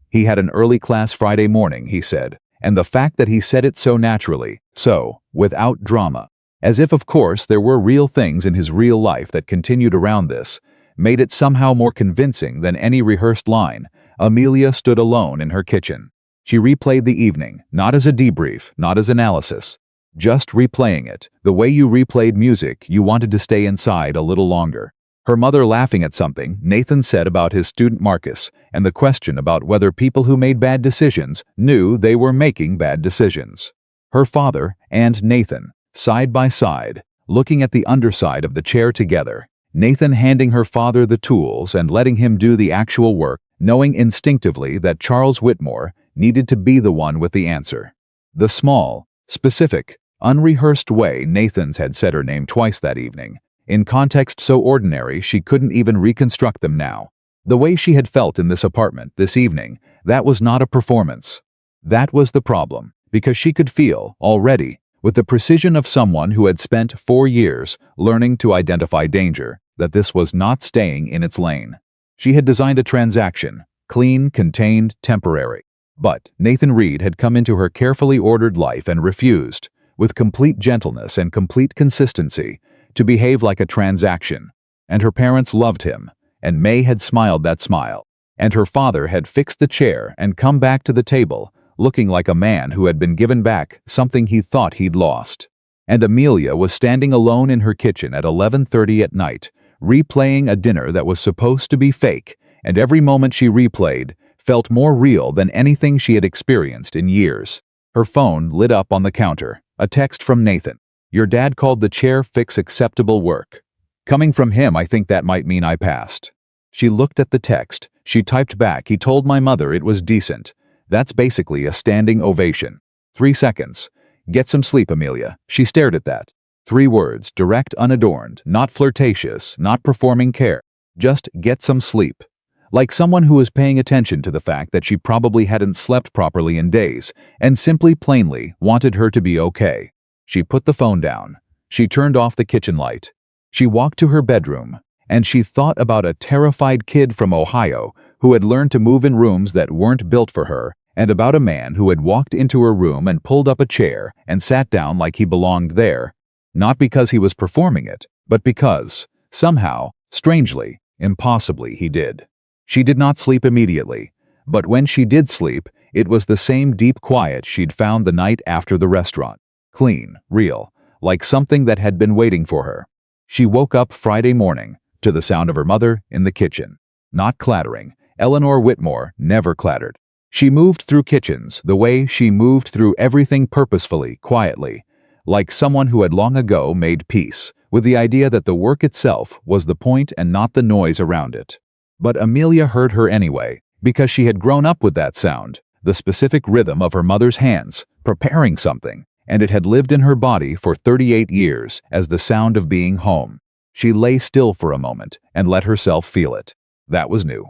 He had an early class Friday morning, he said, and the fact that he said it so naturally, so, without drama, as if of course there were real things in his real life that continued around this, made it somehow more convincing than any rehearsed line. Amelia stood alone in her kitchen. She replayed the evening, not as a debrief, not as analysis, just replaying it, the way you replayed music you wanted to stay inside a little longer. Her mother laughing at something Nathan said about his student Marcus, and the question about whether people who made bad decisions knew they were making bad decisions. Her father and Nathan, side by side, looking at the underside of the chair together, Nathan handing her father the tools and letting him do the actual work, knowing instinctively that Charles Whitmore needed to be the one with the answer. The small, specific, unrehearsed way Nathan's had said her name twice that evening, in context so ordinary she couldn't even reconstruct them now. The way she had felt in this apartment this evening, that was not a performance. That was the problem, because she could feel, already, with the precision of someone who had spent 4 years learning to identify danger, that this was not staying in its lane. She had designed a transaction, clean, contained, temporary. But Nathan Reed had come into her carefully ordered life and refused, with complete gentleness and complete consistency, to behave like a transaction. And her parents loved him, and May had smiled that smile. And her father had fixed the chair and come back to the table, looking like a man who had been given back something he thought he'd lost. And Amelia was standing alone in her kitchen at 11:30 at night, replaying a dinner that was supposed to be fake, and every moment she replayed felt more real than anything she had experienced in years. Her phone lit up on the counter, a text from Nathan. "Your dad called the chair fix acceptable work. Coming from him, I think that might mean I passed." She looked at the text. She typed back, "He told my mother it was decent." That's basically a standing ovation. 3 seconds. "Get some sleep, Amelia." She stared at that. 3 words, direct, unadorned, not flirtatious, not performing care. Just get some sleep. Like someone who was paying attention to the fact that she probably hadn't slept properly in days, and simply plainly wanted her to be okay. She put the phone down. She turned off the kitchen light. She walked to her bedroom, and she thought about a terrified kid from Ohio who had learned to move in rooms that weren't built for her, and about a man who had walked into her room and pulled up a chair and sat down like he belonged there, not because he was performing it, but because, somehow, strangely, impossibly, he did. She did not sleep immediately, but when she did sleep, it was the same deep quiet she'd found the night after the restaurant. Clean, real, like something that had been waiting for her. She woke up Friday morning to the sound of her mother in the kitchen. Not clattering. Eleanor Whitmore never clattered. She moved through kitchens the way she moved through everything, purposefully, quietly, like someone who had long ago made peace with the idea that the work itself was the point and not the noise around it. But Amelia heard her anyway, because she had grown up with that sound, the specific rhythm of her mother's hands, preparing something, and it had lived in her body for 38 years as the sound of being home. She lay still for a moment and let herself feel it. That was new.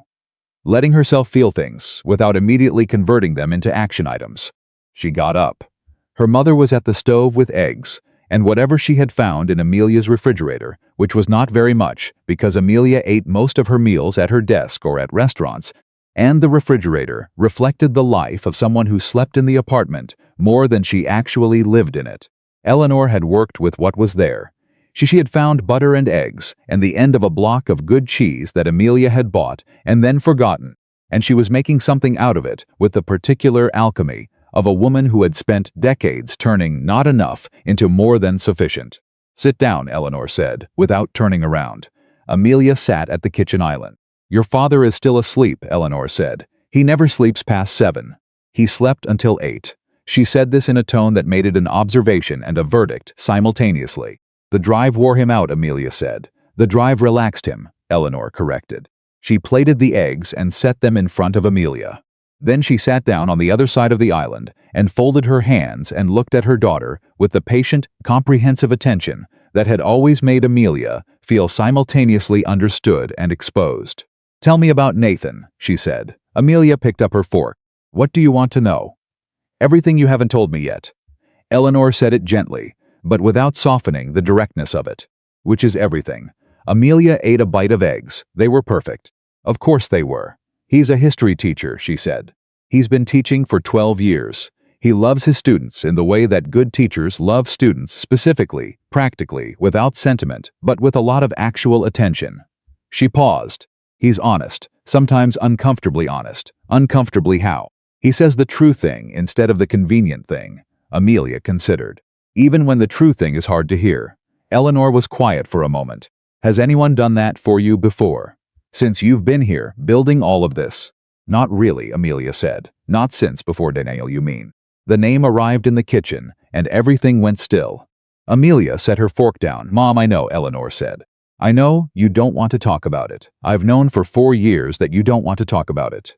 Letting herself feel things without immediately converting them into action items. She got up. Her mother was at the stove with eggs, and whatever she had found in Amelia's refrigerator, which was not very much because Amelia ate most of her meals at her desk or at restaurants, and the refrigerator reflected the life of someone who slept in the apartment more than she actually lived in it. Eleanor had worked with what was there. She had found butter and eggs and the end of a block of good cheese that Amelia had bought and then forgotten, and she was making something out of it with the particular alchemy of a woman who had spent decades turning not enough into more than sufficient. "Sit down," Eleanor said, without turning around. Amelia sat at the kitchen island. "Your father is still asleep," Eleanor said. "He never sleeps past 7. He slept until 8. She said this in a tone that made it an observation and a verdict simultaneously. "The drive wore him out," Amelia said. "The drive relaxed him," Eleanor corrected. She plated the eggs and set them in front of Amelia. Then she sat down on the other side of the island and folded her hands and looked at her daughter with the patient, comprehensive attention that had always made Amelia feel simultaneously understood and exposed. "Tell me about Nathan," she said. Amelia picked up her fork. "What do you want to know?" "Everything you haven't told me yet." Eleanor said it gently, but without softening the directness of it. "Which is everything." Amelia ate a bite of eggs. They were perfect. Of course they were. "He's a history teacher," she said. "He's been teaching for 12 years. He loves his students in the way that good teachers love students, specifically, practically, without sentiment, but with a lot of actual attention." She paused. "He's honest, sometimes uncomfortably honest." "Uncomfortably how?" "He says the true thing instead of the convenient thing." Amelia considered. "Even when the true thing is hard to hear." Eleanor was quiet for a moment. "Has anyone done that for you before? Since you've been here, building all of this?" "Not really," Amelia said. "Not since before Daniel, you mean." The name arrived in the kitchen, and everything went still. Amelia set her fork down. "Mom, I know," Eleanor said. "I know you don't want to talk about it. I've known for 4 years that you don't want to talk about it.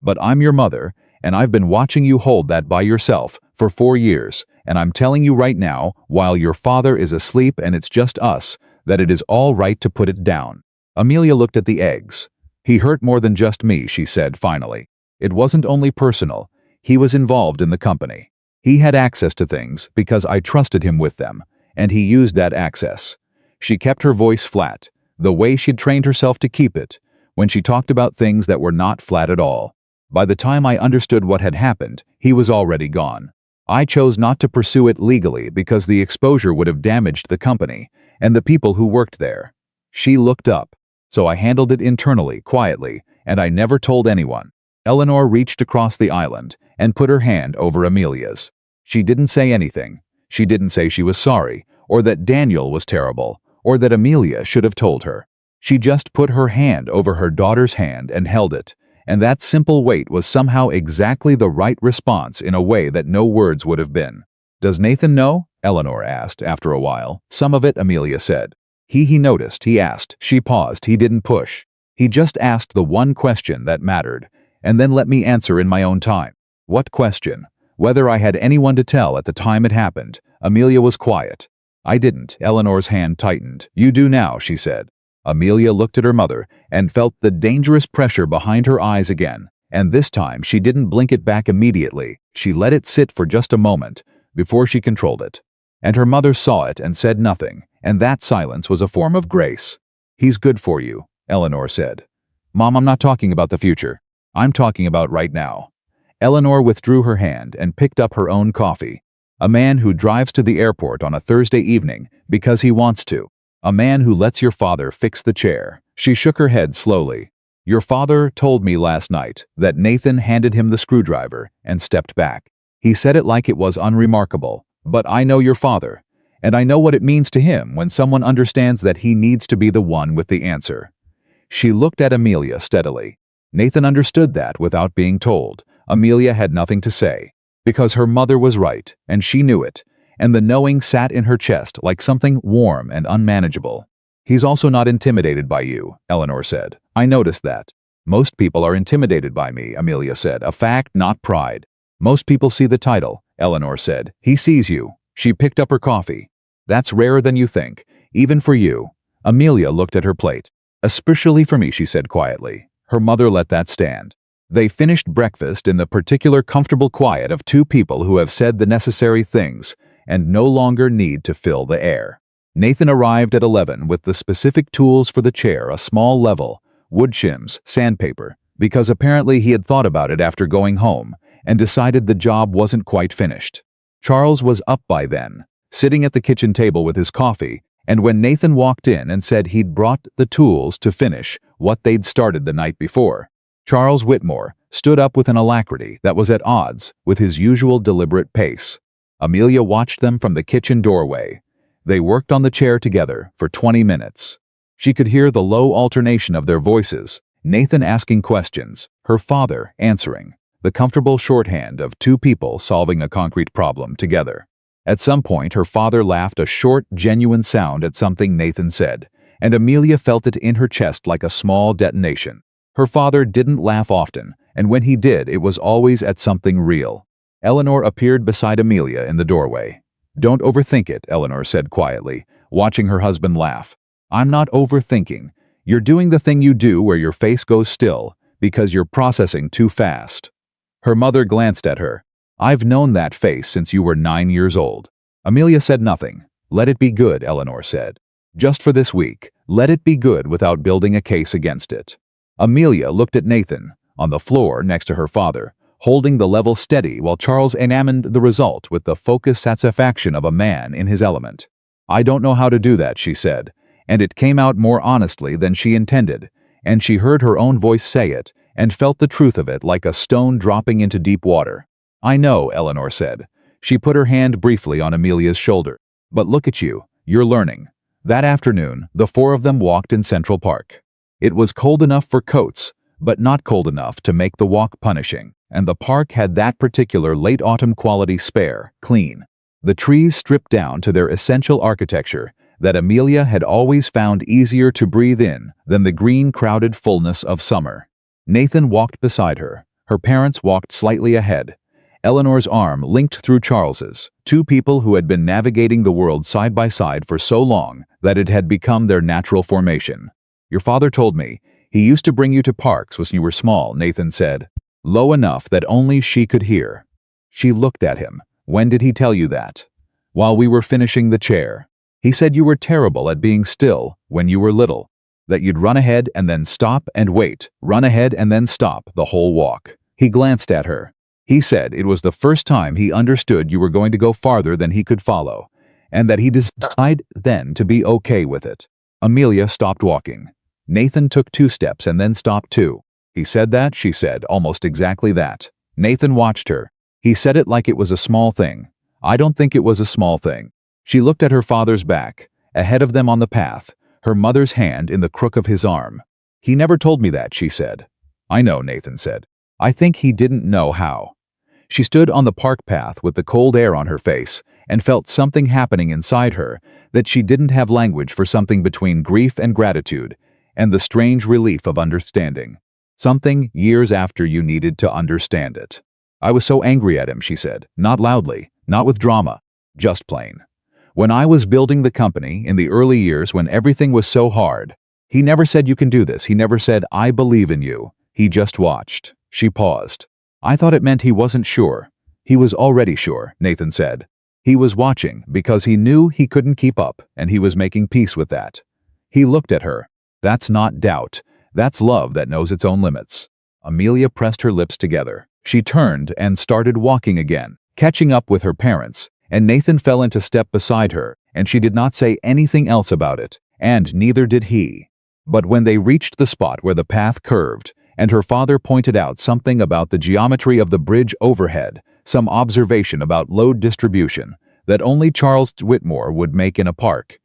But I'm your mother, and I've been watching you hold that by yourself for 4 years, and I'm telling you right now, while your father is asleep and it's just us, that it is all right to put it down." Amelia looked at the eggs. "He hurt more than just me," she said finally. "It wasn't only personal. He was involved in the company. He had access to things because I trusted him with them, and he used that access." She kept her voice flat, the way she'd trained herself to keep it, when she talked about things that were not flat at all. By the time I understood what had happened, he was already gone. I chose not to pursue it legally because the exposure would have damaged the company and the people who worked there. She looked up. So I handled it internally, quietly, and I never told anyone. Eleanor reached across the island and put her hand over Amelia's. She didn't say anything. She didn't say she was sorry, or that Daniel was terrible, or that Amelia should have told her. She just put her hand over her daughter's hand and held it, and that simple weight was somehow exactly the right response in a way that no words would have been. "Does Nathan know?" Eleanor asked after a while. "Some of it," Amelia said. He noticed, he asked. She paused, he didn't push. He just asked the one question that mattered, and then let me answer in my own time. What question? Whether I had anyone to tell at the time it happened. Amelia was quiet. I didn't. Eleanor's hand tightened. "You do now," she said. Amelia looked at her mother and felt the dangerous pressure behind her eyes again, and this time she didn't blink it back immediately. She let it sit for just a moment before she controlled it. And her mother saw it and said nothing, and that silence was a form of grace. "He's good for you," Eleanor said. "Mom, I'm not talking about the future. I'm talking about right now." Eleanor withdrew her hand and picked up her own coffee. A man who drives to the airport on a Thursday evening because he wants to. A man who lets your father fix the chair. She shook her head slowly. "Your father told me last night that Nathan handed him the screwdriver and stepped back. He said it like it was unremarkable. But I know your father, and I know what it means to him when someone understands that he needs to be the one with the answer." She looked at Amelia steadily. Nathan understood that without being told. Amelia had nothing to say, because her mother was right, and she knew it, and the knowing sat in her chest like something warm and unmanageable. "He's also not intimidated by you," Eleanor said. "I noticed that." "Most people are intimidated by me," Amelia said. "A fact, not pride." "Most people see the title," Eleanor said. "He sees you." She picked up her coffee. "That's rarer than you think, even for you." Amelia looked at her plate. "Especially for me," she said quietly. Her mother let that stand. They finished breakfast in the particular comfortable quiet of two people who have said the necessary things and no longer need to fill the air. Nathan arrived at 11 with the specific tools for the chair, a small level, wood shims, sandpaper, because apparently he had thought about it after going home and decided the job wasn't quite finished. Charles was up by then, sitting at the kitchen table with his coffee, and when Nathan walked in and said he'd brought the tools to finish what they'd started the night before, Charles Whitmore stood up with an alacrity that was at odds with his usual deliberate pace. Amelia watched them from the kitchen doorway. They worked on the chair together for 20 minutes. She could hear the low alternation of their voices, Nathan asking questions, her father answering, the comfortable shorthand of two people solving a concrete problem together. At some point, her father laughed a short, genuine sound at something Nathan said, and Amelia felt it in her chest like a small detonation. Her father didn't laugh often, and when he did, it was always at something real. Eleanor appeared beside Amelia in the doorway. "Don't overthink it," Eleanor said quietly, watching her husband laugh. "I'm not overthinking. You're doing the thing you do where your face goes still, because you're processing too fast." Her mother glanced at her. "I've known that face since you were 9 years old." Amelia said nothing. "Let it be good," Eleanor said. "Just for this week, let it be good without building a case against it." Amelia looked at Nathan, on the floor next to her father, holding the level steady while Charles examined the result with the focused satisfaction of a man in his element. "I don't know how to do that," she said, and it came out more honestly than she intended, and she heard her own voice say it, and felt the truth of it like a stone dropping into deep water. "I know," Eleanor said. She put her hand briefly on Amelia's shoulder. "But look at you, you're learning." That afternoon, the four of them walked in Central Park. It was cold enough for coats, but not cold enough to make the walk punishing, and the park had that particular late autumn quality spare, clean. The trees stripped down to their essential architecture that Amelia had always found easier to breathe in than the green crowded fullness of summer. Nathan walked beside her. Her parents walked slightly ahead. Eleanor's arm linked through Charles's, two people who had been navigating the world side by side for so long that it had become their natural formation. "Your father told me he used to bring you to parks when you were small," Nathan said, low enough that only she could hear. She looked at him. "When did he tell you that?" "While we were finishing the chair. He said you were terrible at being still when you were little, that you'd run ahead and then stop and wait, run ahead and then stop the whole walk. He glanced at her. He said it was the first time he understood you were going to go farther than he could follow, and that he decided then to be okay with it. Amelia stopped walking. Nathan took 2 steps and then stopped too. He said that, she said, almost exactly that. Nathan watched her. He said it like it was a small thing. I don't think it was a small thing. She looked at her father's back, ahead of them on the path, her mother's hand in the crook of his arm. He never told me that, she said. I know, Nathan said. I think he didn't know how. She stood on the park path with the cold air on her face and felt something happening inside her that she didn't have language for, something between grief and gratitude and the strange relief of understanding. Something years after you needed to understand it. I was so angry at him, she said, not loudly, not with drama, just plain. When I was building the company in the early years when everything was so hard, he never said you can do this. He never said, I believe in you. He just watched. She paused. I thought it meant he wasn't sure. He was already sure, Nathan said. He was watching because he knew he couldn't keep up, and he was making peace with that. He looked at her. That's not doubt. That's love that knows its own limits. Amelia pressed her lips together. She turned and started walking again, catching up with her parents, and Nathan fell into step beside her, and she did not say anything else about it, and neither did he. But when they reached the spot where the path curved, and her father pointed out something about the geometry of the bridge overhead, some observation about load distribution that only Charles Whitmore would make in a park,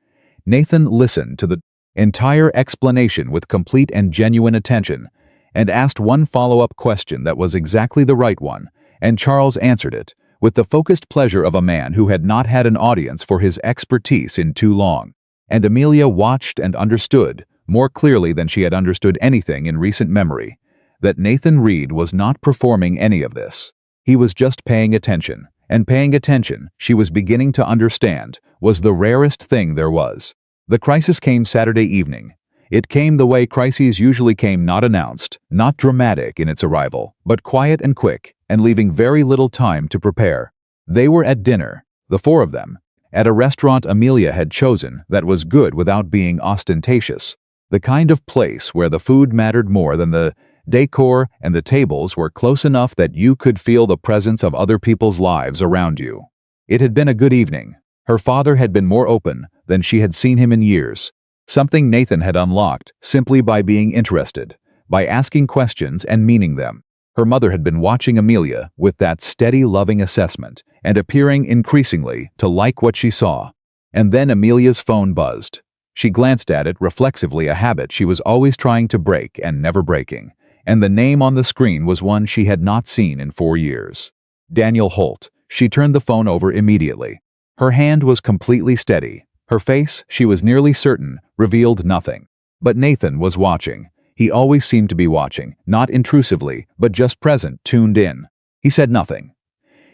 Nathan listened to the entire explanation with complete and genuine attention, and asked one follow-up question that was exactly the right one, and Charles answered it with the focused pleasure of a man who had not had an audience for his expertise in too long. And Amelia watched and understood, more clearly than she had understood anything in recent memory, that Nathan Reed was not performing any of this. He was just paying attention, and paying attention, she was beginning to understand, was the rarest thing there was. The crisis came Saturday evening. It came the way crises usually came, not announced, not dramatic in its arrival, but quiet and quick, and leaving very little time to prepare. They were at dinner, the 4 of them, at a restaurant Amelia had chosen that was good without being ostentatious, the kind of place where the food mattered more than the decor, and the tables were close enough that you could feel the presence of other people's lives around you. It had been a good evening. Her father had been more open than she had seen him in years, something Nathan had unlocked simply by being interested, by asking questions and meaning them. Her mother had been watching Amelia with that steady, loving assessment and appearing increasingly to like what she saw. And then Amelia's phone buzzed. She glanced at it reflexively, a habit she was always trying to break and never breaking. And the name on the screen was one she had not seen in 4 years. Daniel Holt. She turned the phone over immediately. Her hand was completely steady. Her face, she was nearly certain, revealed nothing. But Nathan was watching. He always seemed to be watching, not intrusively, but just present, tuned in. He said nothing.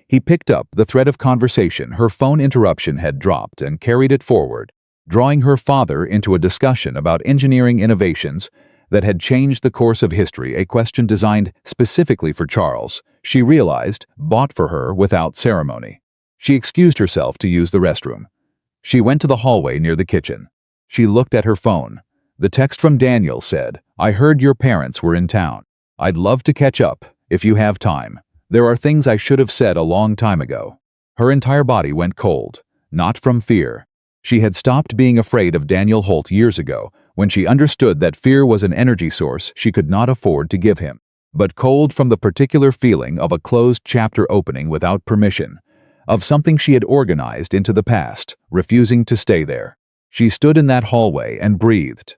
He picked up the thread of conversation her phone interruption had dropped and carried it forward, drawing her father into a discussion about engineering innovations that had changed the course of history, a question designed specifically for Charles, she realized, bought for her without ceremony. She excused herself to use the restroom. She went to the hallway near the kitchen. She looked at her phone. The text from Daniel said, I heard your parents were in town. I'd love to catch up, if you have time. There are things I should have said a long time ago. Her entire body went cold, not from fear. She had stopped being afraid of Daniel Holt years ago, when she understood that fear was an energy source she could not afford to give him, but cold from the particular feeling of a closed chapter opening without permission, of something she had organized into the past, refusing to stay there. She stood in that hallway and breathed.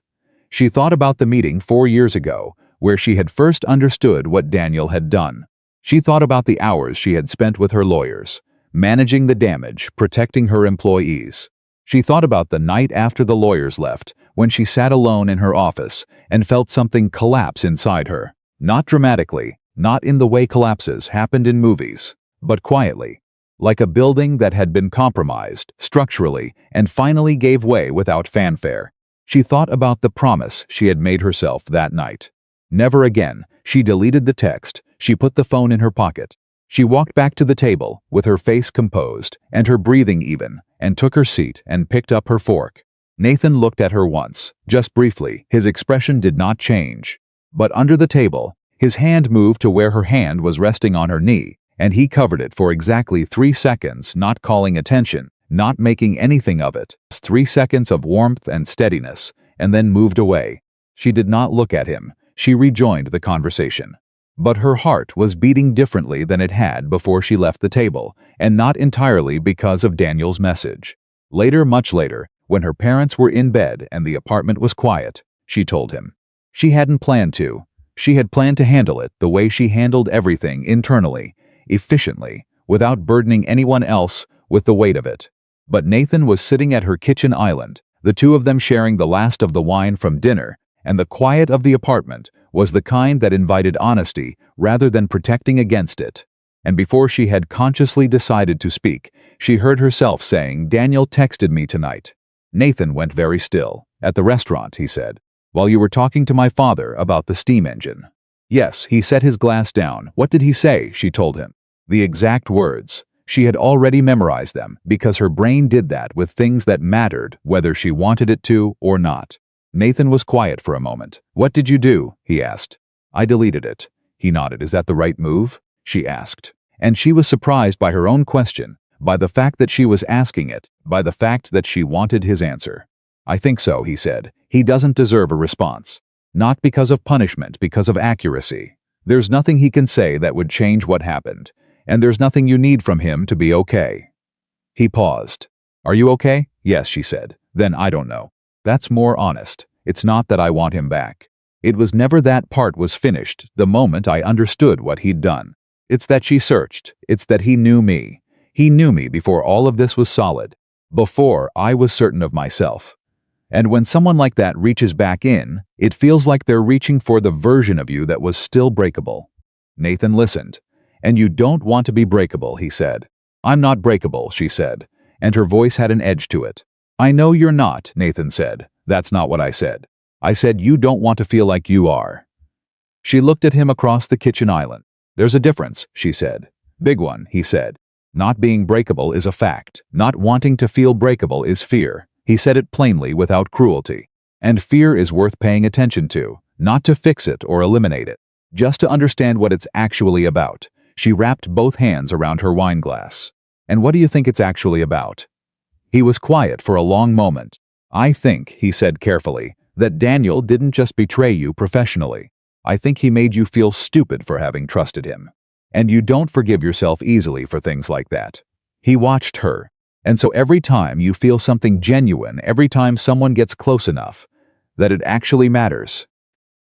She thought about the meeting 4 years ago, where she had first understood what Daniel had done. She thought about the hours she had spent with her lawyers, managing the damage, protecting her employees. She thought about the night after the lawyers left, when she sat alone in her office and felt something collapse inside her. Not dramatically, not in the way collapses happened in movies, but quietly, like a building that had been compromised structurally and finally gave way without fanfare. She thought about the promise she had made herself that night. Never again. She deleted the text. She put the phone in her pocket. She walked back to the table, with her face composed and her breathing even, and took her seat and picked up her fork. Nathan looked at her once, just briefly. His expression did not change. But under the table, His hand moved to where her hand was resting on her knee, and he covered it for exactly 3 seconds, not calling attention, not making anything of it. 3 seconds of warmth and steadiness, and then moved away. She did not look at him. She rejoined the conversation. But her heart was beating differently than it had before she left the table, and not entirely because of Daniel's message. Later, much later, when her parents were in bed and the apartment was quiet, she told him. She hadn't planned to. She had planned to handle it the way she handled everything internally, efficiently, without burdening anyone else with the weight of it. But Nathan was sitting at her kitchen island, the two of them sharing the last of the wine from dinner, and the quiet of the apartment was the kind that invited honesty rather than protecting against it. And before she had consciously decided to speak, she heard herself saying, "Daniel texted me tonight." Nathan went very still. "At the restaurant," he said, "while you were talking to my father about the steam engine." "Yes," he set his glass down. "What did he say?" she told him. The exact words. She had already memorized them because her brain did that with things that mattered whether she wanted it to or not. Nathan was quiet for a moment. "What did you do?" he asked. "I deleted it." He nodded. "Is that the right move?" she asked. And she was surprised by her own question, by the fact that she was asking it, by the fact that she wanted his answer. "I think so," he said. "He doesn't deserve a response. Not because of punishment, because of accuracy. There's nothing he can say that would change what happened, and there's nothing you need from him to be okay." He paused. "Are you okay?" "Yes," she said. "Then I don't know." That's more honest. It's not that I want him back. It was never that part was finished the moment I understood what he'd done. It's that she searched. It's that he knew me. He knew me before all of this was solid. Before I was certain of myself. And when someone like that reaches back in, it feels like they're reaching for the version of you that was still breakable. Nathan listened. "And you don't want to be breakable," he said. "I'm not breakable," she said, and her voice had an edge to it. "I know you're not," Nathan said. "That's not what I said. I said you don't want to feel like you are." She looked at him across the kitchen island. "There's a difference," she said. "Big one," he said. "Not being breakable is a fact. Not wanting to feel breakable is fear." He said it plainly without cruelty. And fear is worth paying attention to, not to fix it or eliminate it, just to understand what it's actually about. She wrapped both hands around her wine glass. "And what do you think it's actually about?" He was quiet for a long moment. "I think," he said carefully, "that Daniel didn't just betray you professionally. I think he made you feel stupid for having trusted him. And you don't forgive yourself easily for things like that." He watched her. "And so every time you feel something genuine, every time someone gets close enough, that it actually matters,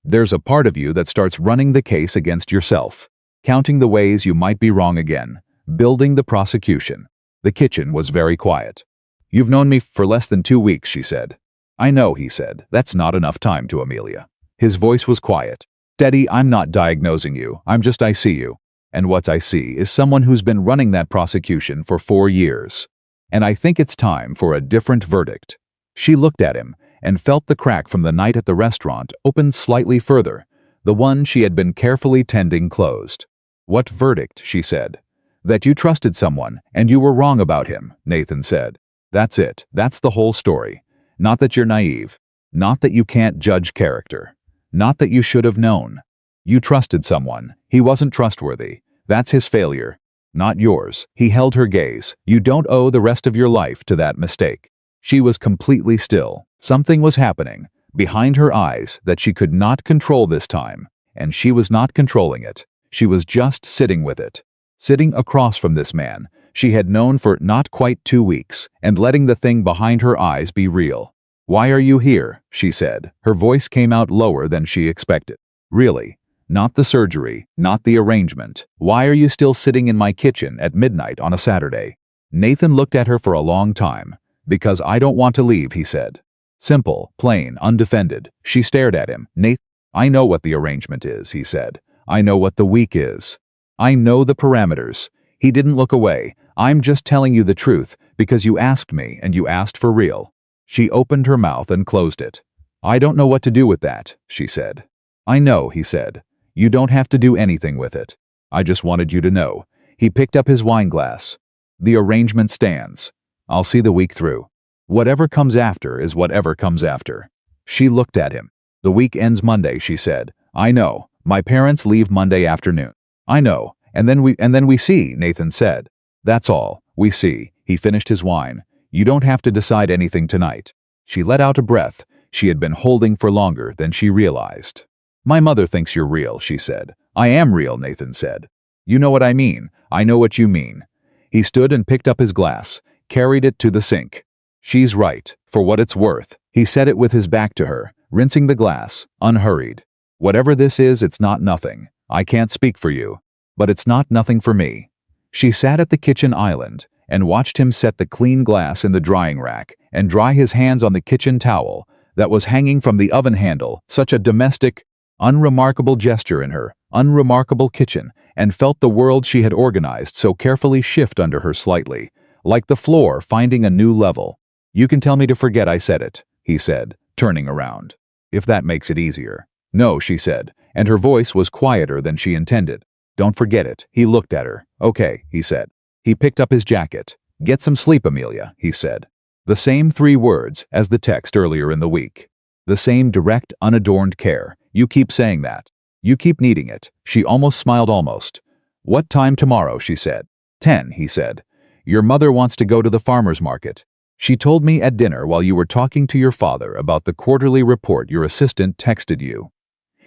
there's a part of you that starts running the case against yourself, counting the ways you might be wrong again, building the prosecution." The kitchen was very quiet. "You've known me for less than 2 weeks," she said. "I know," he said. "That's not enough time to Amelia." His voice was quiet. "Steady, I'm not diagnosing you. I see you. And what I see is someone who's been running that prosecution for 4 years. And I think it's time for a different verdict." She looked at him and felt the crack from the night at the restaurant open slightly further, the one she had been carefully tending closed. "What verdict?" she said. "That you trusted someone and you were wrong about him," Nathan said. "That's it. That's the whole story. Not that you're naive. Not that you can't judge character. Not that you should have known. You trusted someone. He wasn't trustworthy. That's his failure. Not yours." He held her gaze. "You don't owe the rest of your life to that mistake." She was completely still. Something was happening behind her eyes that she could not control this time, and she was not controlling it. She was just sitting with it. Sitting across from this man she had known for not quite 2 weeks, and letting the thing behind her eyes be real. "Why are you here?" she said. Her voice came out lower than she expected. "Really? Not the surgery, not the arrangement. Why are you still sitting in my kitchen at midnight on a Saturday?" Nathan looked at her for a long time. "Because I don't want to leave," he said. Simple, plain, undefended. She stared at him. "Nathan, I know what the arrangement is," he said. "I know what the week is. I know the parameters." He didn't look away. "I'm just telling you the truth because you asked me and you asked for real." She opened her mouth and closed it. "I don't know what to do with that," she said. "I know," he said. "You don't have to do anything with it. I just wanted you to know." He picked up his wine glass. "The arrangement stands. I'll see the week through. Whatever comes after is whatever comes after." She looked at him. "The week ends Monday," she said. "I know. My parents leave Monday afternoon. I know. And then we see, Nathan said. That's all. We see. He finished his wine. You don't have to decide anything tonight. She let out a breath she had been holding for longer than she realized. My mother thinks you're real, she said. I am real, Nathan said. You know what I mean. I know what you mean. He stood and picked up his glass, carried it to the sink. She's right, for what it's worth. He said it with his back to her, rinsing the glass, unhurried. Whatever this is, it's not nothing. I can't speak for you. But it's not nothing for me. She sat at the kitchen island and watched him set the clean glass in the drying rack and dry his hands on the kitchen towel that was hanging from the oven handle, such a domestic, unremarkable gesture in her unremarkable kitchen, and felt the world she had organized so carefully shift under her slightly, like the floor finding a new level. You can tell me to forget I said it, he said, turning around. If that makes it easier. No, she said, and her voice was quieter than she intended. Don't forget it. He looked at her. Okay, he said. He picked up his jacket. Get some sleep, Amelia, he said. The same 3 words as the text earlier in the week. The same direct, unadorned care. You keep saying that. You keep needing it. She almost smiled almost. What time tomorrow, she said. 10, he said. Your mother wants to go to the farmer's market. She told me at dinner while you were talking to your father about the quarterly report your assistant texted you.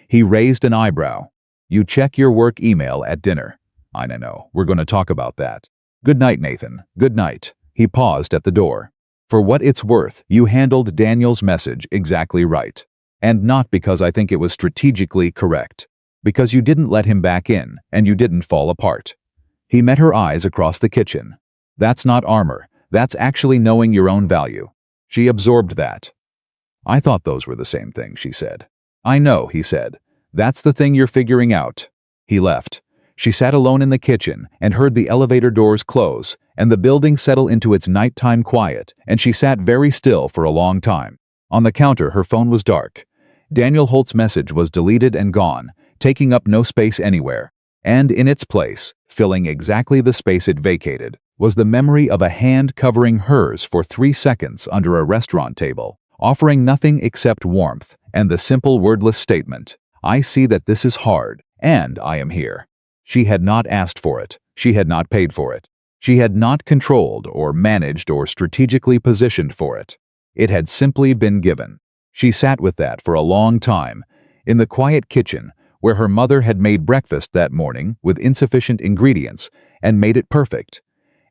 He raised an eyebrow. You check your work email at dinner. I know. We're going to talk about that. Good night, Nathan. Good night. He paused at the door. For what it's worth, you handled Daniel's message exactly right. And not because I think it was strategically correct. Because you didn't let him back in, and you didn't fall apart. He met her eyes across the kitchen. That's not armor. That's actually knowing your own value. She absorbed that. I thought those were the same thing, she said. I know, he said. That's the thing you're figuring out. He left. She sat alone in the kitchen and heard the elevator doors close and the building settle into its nighttime quiet, and she sat very still for a long time. On the counter, her phone was dark. Daniel Holt's message was deleted and gone, taking up no space anywhere. And in its place, filling exactly the space it vacated, was the memory of a hand covering hers for 3 seconds under a restaurant table, offering nothing except warmth and the simple wordless statement, I see that this is hard, and I am here. She had not asked for it. She had not paid for it. She had not controlled or managed or strategically positioned for it. It had simply been given. She sat with that for a long time, in the quiet kitchen, where her mother had made breakfast that morning with insufficient ingredients and made it perfect.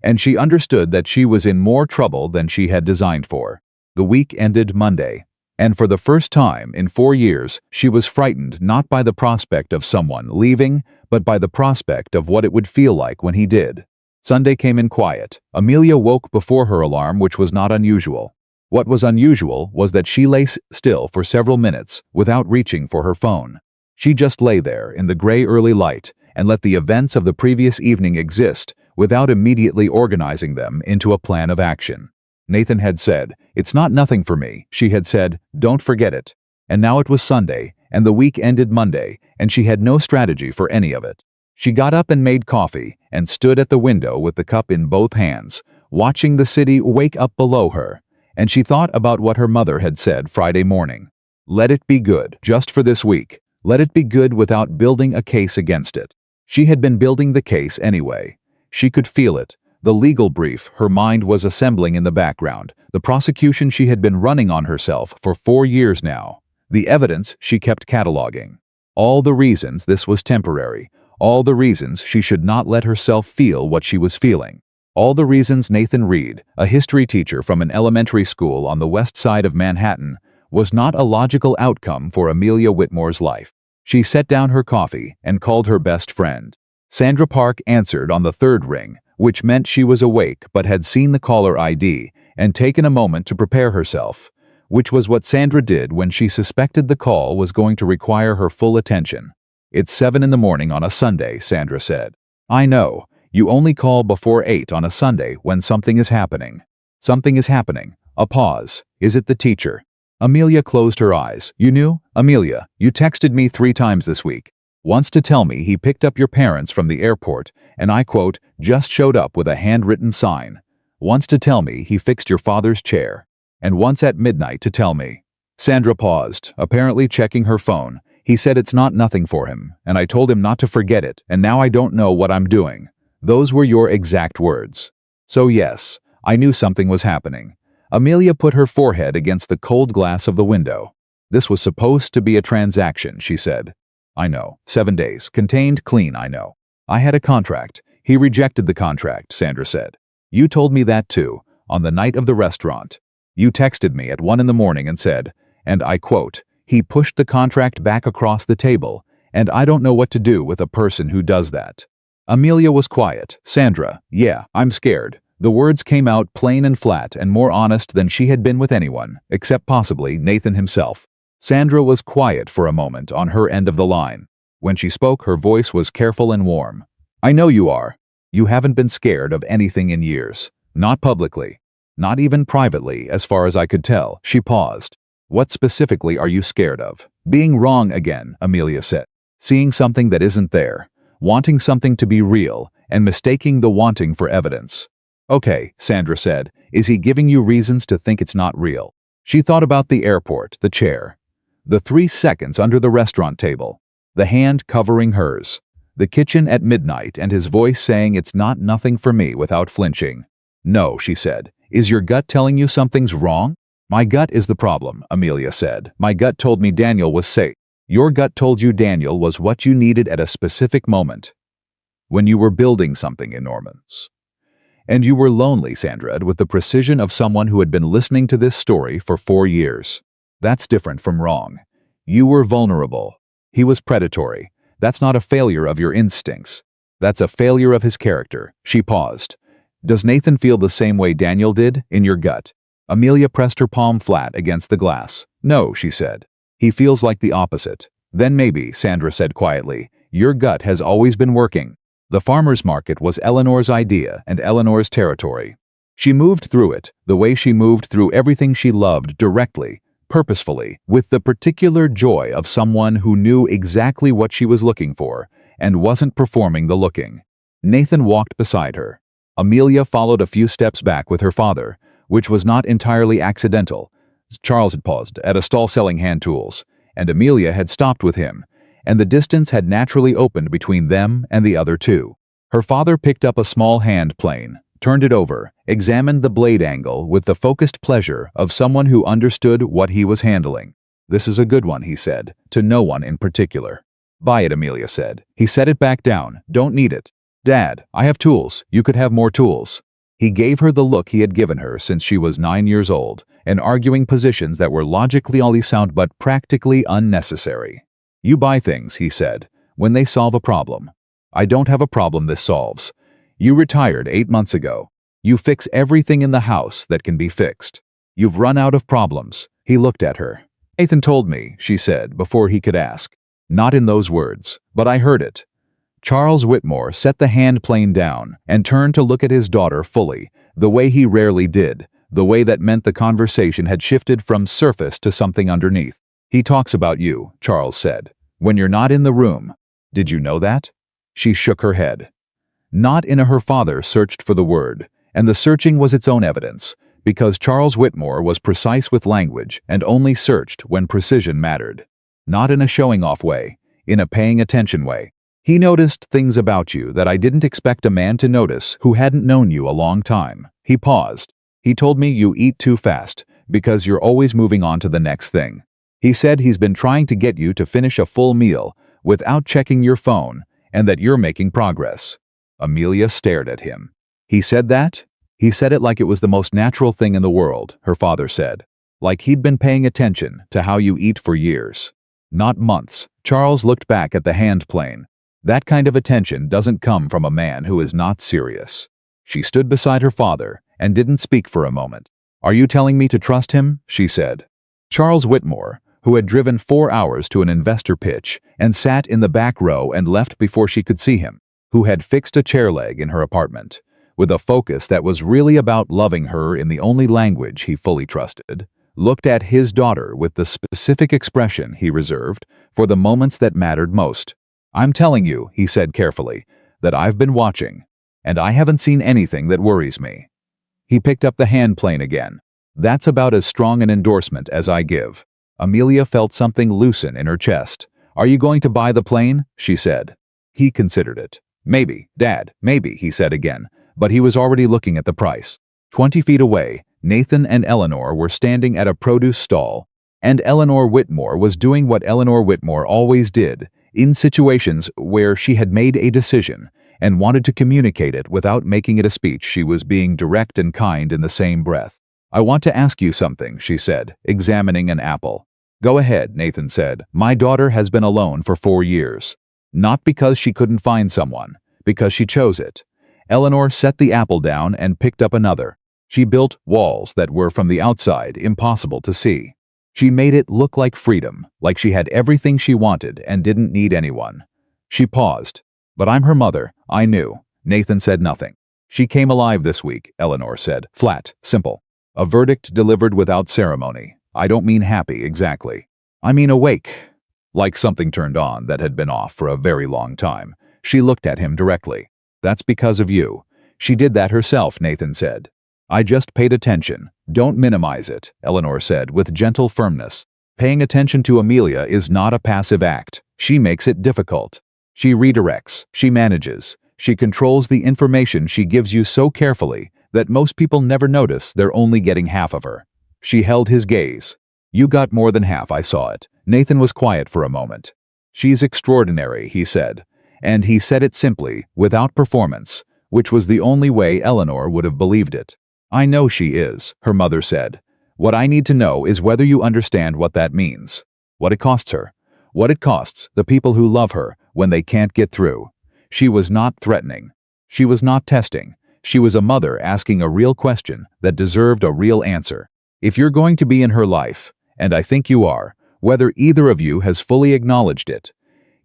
And she understood that she was in more trouble than she had designed for. The week ended Monday, and for the first time in 4 years, she was frightened not by the prospect of someone leaving, but by the prospect of what it would feel like when he did. Sunday came in quiet. Amelia woke before her alarm, which was not unusual. What was unusual was that she lay still for several minutes without reaching for her phone. She just lay there in the gray early light and let the events of the previous evening exist without immediately organizing them into a plan of action. Nathan had said, it's not nothing for me. She had said, don't forget it. And now it was Sunday, and the week ended Monday, and she had no strategy for any of it. She got up and made coffee and stood at the window with the cup in both hands, watching the city wake up below her. And she thought about what her mother had said Friday morning. Let it be good, just for this week. Let it be good without building a case against it. She had been building the case anyway. She could feel it. The legal brief her mind was assembling in the background. The prosecution she had been running on herself for 4 years now. The evidence she kept cataloging. All the reasons this was temporary. All the reasons she should not let herself feel what she was feeling. All the reasons Nathan Reed, a history teacher from an elementary school on the west side of Manhattan, was not a logical outcome for Amelia Whitmore's life. She set down her coffee and called her best friend. Sandra Park answered on the 3rd ring, which meant she was awake but had seen the caller ID and taken a moment to prepare herself, which was what Sandra did when she suspected the call was going to require her full attention. It's 7 in the morning on a Sunday, Sandra said. I know. You only call before 8 on a Sunday when something is happening. Something is happening. A pause. Is it the teacher? Amelia closed her eyes. You knew? Amelia, you texted me 3 times this week. Once to tell me he picked up your parents from the airport, and I quote, just showed up with a handwritten sign. Once to tell me he fixed your father's chair. And once at midnight to tell me. Sandra paused, apparently checking her phone. He said it's not nothing for him, and I told him not to forget it, and now I don't know what I'm doing. Those were your exact words. So yes, I knew something was happening. Amelia put her forehead against the cold glass of the window. This was supposed to be a transaction, she said. I know. 7 days. Contained, clean, I know. I had a contract. He rejected the contract, Sandra said. You told me that too, on the night of the restaurant. You texted me at 1 in the morning and said, and I quote, he pushed the contract back across the table, and I don't know what to do with a person who does that. Amelia was quiet. Sandra, yeah, I'm scared. The words came out plain and flat and more honest than she had been with anyone, except possibly Nathan himself. Sandra was quiet for a moment on her end of the line. When she spoke, her voice was careful and warm. I know you are. You haven't been scared of anything in years. Not publicly. Not even privately, as far as I could tell. She paused. What specifically are you scared of? Being wrong again, Amelia said. Seeing something that isn't there. Wanting something to be real, and mistaking the wanting for evidence. Okay, Sandra said. Is he giving you reasons to think it's not real? She thought about the airport, the chair. The 3 seconds under the restaurant table. The hand covering hers. The kitchen at midnight and his voice saying it's not nothing for me without flinching. No, she said. Is your gut telling you something's wrong? My gut is the problem, Amelia said. My gut told me Daniel was safe. Your gut told you Daniel was what you needed at a specific moment. When you were building something enormous. And you were lonely, Sandra, with the precision of someone who had been listening to this story for 4 years. That's different from wrong. You were vulnerable. He was predatory. That's not a failure of your instincts. That's a failure of his character. She paused. Does Nathan feel the same way Daniel did, in your gut? Amelia pressed her palm flat against the glass. No, she said. He feels like the opposite. Then maybe, Sandra said quietly, your gut has always been working. The farmer's market was Eleanor's idea and Eleanor's territory. She moved through it, the way she moved through everything she loved, directly, purposefully, with the particular joy of someone who knew exactly what she was looking for and wasn't performing the looking. Nathan walked beside her. Amelia followed a few steps back with her father, which was not entirely accidental. Charles had paused at a stall selling hand tools, and Amelia had stopped with him, and the distance had naturally opened between them and the other two. Her father picked up a small hand plane, turned it over, examined the blade angle with the focused pleasure of someone who understood what he was handling. This is a good one, he said, to no one in particular. Buy it, Amelia said. He set it back down. Don't need it. Dad, I have tools. You could have more tools. He gave her the look he had given her since she was 9 years old, and arguing positions that were logically only sound but practically unnecessary. You buy things, he said, when they solve a problem. I don't have a problem this solves. You retired 8 months ago. You fix everything in the house that can be fixed. You've run out of problems. He looked at her. Nathan told me, she said, before he could ask. Not in those words, but I heard it. Charles Whitmore set the hand plane down and turned to look at his daughter fully, the way he rarely did, the way that meant the conversation had shifted from surface to something underneath. He talks about you, Charles said, when you're not in the room. Did you know that? She shook her head. Not in a her father searched for the word, and the searching was its own evidence, because Charles Whitmore was precise with language and only searched when precision mattered. Not in a showing-off way, in a paying-attention way. He noticed things about you that I didn't expect a man to notice who hadn't known you a long time. He paused. He told me you eat too fast, because you're always moving on to the next thing. He said he's been trying to get you to finish a full meal without checking your phone, and that you're making progress. Amelia stared at him. He said that? He said it like it was the most natural thing in the world, her father said. Like he'd been paying attention to how you eat for years. Not months. Charles looked back at the hand plane. That kind of attention doesn't come from a man who is not serious. She stood beside her father and didn't speak for a moment. Are you telling me to trust him? She said. Charles Whitmore, who had driven 4 hours to an investor pitch and sat in the back row and left before she could see him, who had fixed a chair leg in her apartment, with a focus that was really about loving her in the only language he fully trusted, looked at his daughter with the specific expression he reserved for the moments that mattered most. I'm telling you, he said carefully, that I've been watching, and I haven't seen anything that worries me. He picked up the hand plane again. That's about as strong an endorsement as I give. Amelia felt something loosen in her chest, "Are you going to buy the plane?" she said. He considered it. "Maybe, Dad, maybe," he said again, but he was already looking at the price. 20 feet away, Nathan and Eleanor were standing at a produce stall, and Eleanor Whitmore was doing what Eleanor Whitmore always did, in situations where she had made a decision and wanted to communicate it without making it a speech. She was being direct and kind in the same breath. "I want to ask you something," she said, examining an apple. "Go ahead," Nathan said. "My daughter has been alone for 4 years. Not because she couldn't find someone, because she chose it." Eleanor set the apple down and picked up another. She built walls that were from the outside impossible to see. She made it look like freedom, like she had everything she wanted and didn't need anyone. She paused. "But I'm her mother, I knew." Nathan said nothing. "She came alive this week," Eleanor said. Flat, simple. A verdict delivered without ceremony. "I don't mean happy, exactly. I mean awake." Like something turned on that had been off for a very long time. She looked at him directly. "That's because of you." "She did that herself," Nathan said. "I just paid attention. Don't minimize it," Eleanor said with gentle firmness. "Paying attention to Amelia is not a passive act. She makes it difficult. She redirects, she manages, she controls the information she gives you so carefully that most people never notice they're only getting half of her." She held his gaze. "You got more than half, I saw it." Nathan was quiet for a moment. "She's extraordinary," he said. And he said it simply, without performance, which was the only way Eleanor would have believed it. "I know she is," her mother said. "What I need to know is whether you understand what that means. What it costs her. What it costs the people who love her when they can't get through." She was not threatening. She was not testing. She was a mother asking a real question that deserved a real answer. If you're going to be in her life, and I think you are, whether either of you has fully acknowledged it,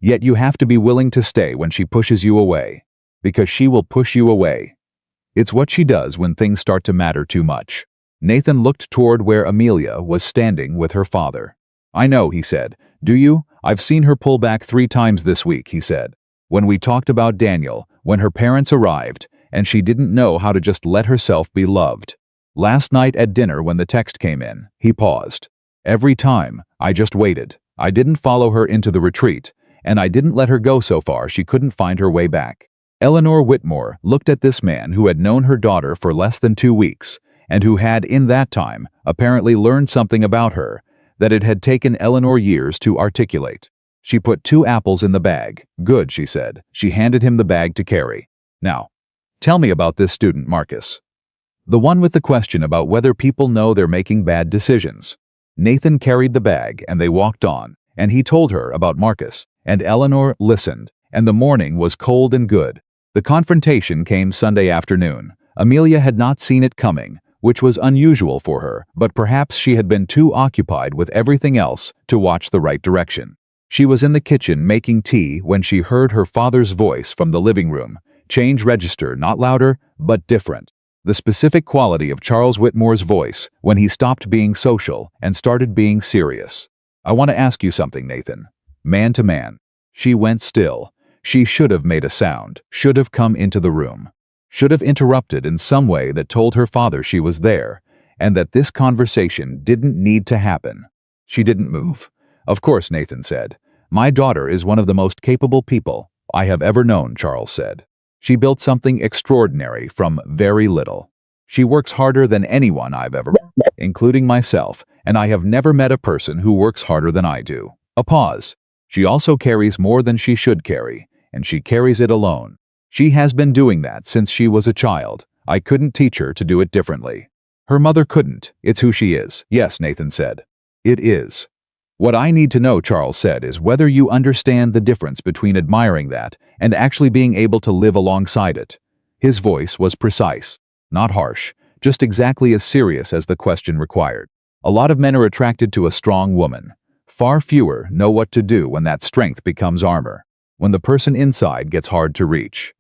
yet you have to be willing to stay when she pushes you away, because she will push you away. It's what she does when things start to matter too much. Nathan looked toward where Amelia was standing with her father. "I know," he said. "Do you? I've seen her pull back 3 times this week," he said. "When we talked about Daniel, when her parents arrived, and she didn't know how to just let herself be loved. Last night at dinner when the text came in," he paused. "Every time, I just waited. I didn't follow her into the retreat, and I didn't let her go so far she couldn't find her way back." Eleanor Whitmore looked at this man who had known her daughter for less than 2 weeks, and who had, in that time, apparently learned something about her that it had taken Eleanor years to articulate. She put 2 apples in the bag. "Good," she said. She handed him the bag to carry. "Now, tell me about this student, Marcus. The one with the question about whether people know they're making bad decisions." Nathan carried the bag and they walked on, and he told her about Marcus, and Eleanor listened, and the morning was cold and good. The confrontation came Sunday afternoon. Amelia had not seen it coming, which was unusual for her, but perhaps she had been too occupied with everything else to watch the right direction. She was in the kitchen making tea when she heard her father's voice from the living room. Change register, not louder, but different. The specific quality of Charles Whitmore's voice when he stopped being social and started being serious. "I want to ask you something, Nathan." Man to man. She went still. She should have made a sound, should have come into the room, should have interrupted in some way that told her father she was there, and that this conversation didn't need to happen. She didn't move. "Of course," Nathan said. "My daughter is one of the most capable people I have ever known," Charles said. "She built something extraordinary from very little. She works harder than anyone I've ever met, including myself, and I have never met a person who works harder than I do." A pause. "She also carries more than she should carry, and she carries it alone. She has been doing that since she was a child. I couldn't teach her to do it differently." Her mother couldn't. "It's who she is." "Yes," Nathan said. "It is." "What I need to know," Charles said, "is whether you understand the difference between admiring that and actually being able to live alongside it." His voice was precise, not harsh, just exactly as serious as the question required. "A lot of men are attracted to a strong woman. Far fewer know what to do when that strength becomes armor, when the person inside gets hard to reach."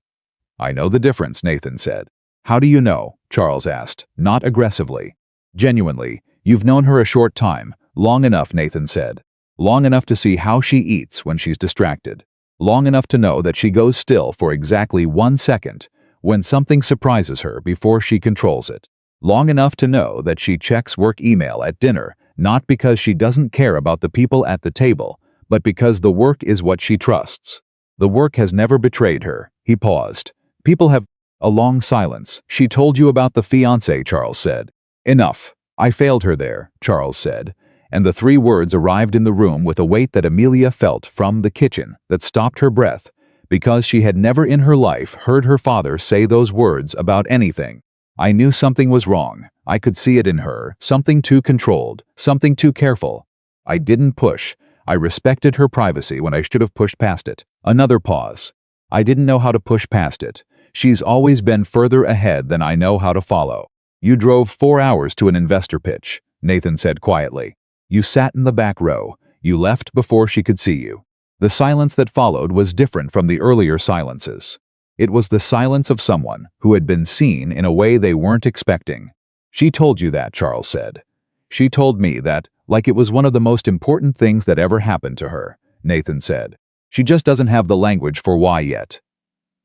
"I know the difference," Nathan said. "How do you know?" Charles asked, not aggressively. "Genuinely, you've known her a short time. Long enough," Nathan said. "Long enough to see how she eats when she's distracted. Long enough to know that she goes still for exactly 1 second when something surprises her before she controls it. Long enough to know that she checks work email at dinner, not because she doesn't care about the people at the table, but because the work is what she trusts. The work has never betrayed her. He paused. People have... A long silence. She told you about the fiancé, Charles said. Enough. I failed her there, Charles said. And the three words arrived in the room with a weight that Amelia felt from the kitchen that stopped her breath, because she had never in her life heard her father say those words about anything. I knew something was wrong. I could see it in her, something too controlled, something too careful. I didn't push. I respected her privacy when I should have pushed past it. Another pause. I didn't know how to push past it. She's always been further ahead than I know how to follow. You drove 4 hours to an investor pitch, Nathan said quietly. You sat in the back row. You left before she could see you. The silence that followed was different from the earlier silences. It was the silence of someone who had been seen in a way they weren't expecting. She told you that, Charles said. She told me that, like it was one of the most important things that ever happened to her, Nathan said. She just doesn't have the language for why yet.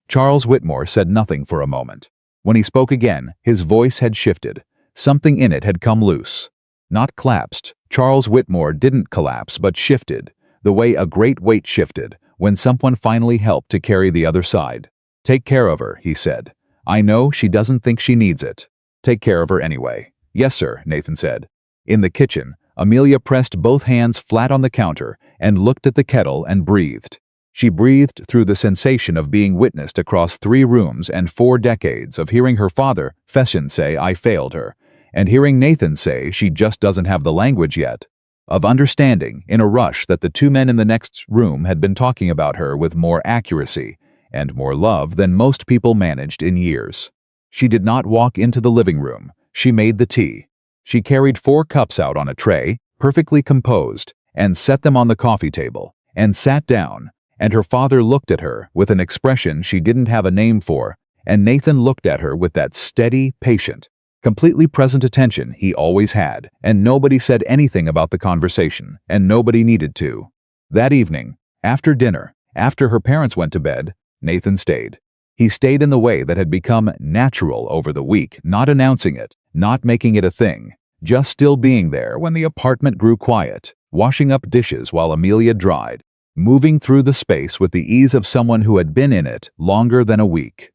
Charles Whitmore said nothing for a moment. When he spoke again, his voice had shifted. Something in it had come loose. Not collapsed. Charles Whitmore didn't collapse but shifted, the way a great weight shifted when someone finally helped to carry the other side. Take care of her, he said. I know she doesn't think she needs it. Take care of her anyway. Yes, sir, Nathan said. In the kitchen, Amelia pressed both hands flat on the counter and looked at the kettle and breathed. She breathed through the sensation of being witnessed across 3 rooms and 4 decades of hearing her father, Fession, say, I failed her, and hearing Nathan say she just doesn't have the language yet, of understanding, in a rush, that the 2 men in the next room had been talking about her with more accuracy and more love than most people managed in years. She did not walk into the living room. She made the tea. She carried 4 cups out on a tray, perfectly composed, and set them on the coffee table, and sat down, and her father looked at her with an expression she didn't have a name for, and Nathan looked at her with that steady, patient, completely present attention he always had, and nobody said anything about the conversation, and nobody needed to. That evening, after dinner, after her parents went to bed, Nathan stayed. He stayed in the way that had become natural over the week, not announcing it, not making it a thing, just still being there when the apartment grew quiet, washing up dishes while Amelia dried, moving through the space with the ease of someone who had been in it longer than a week.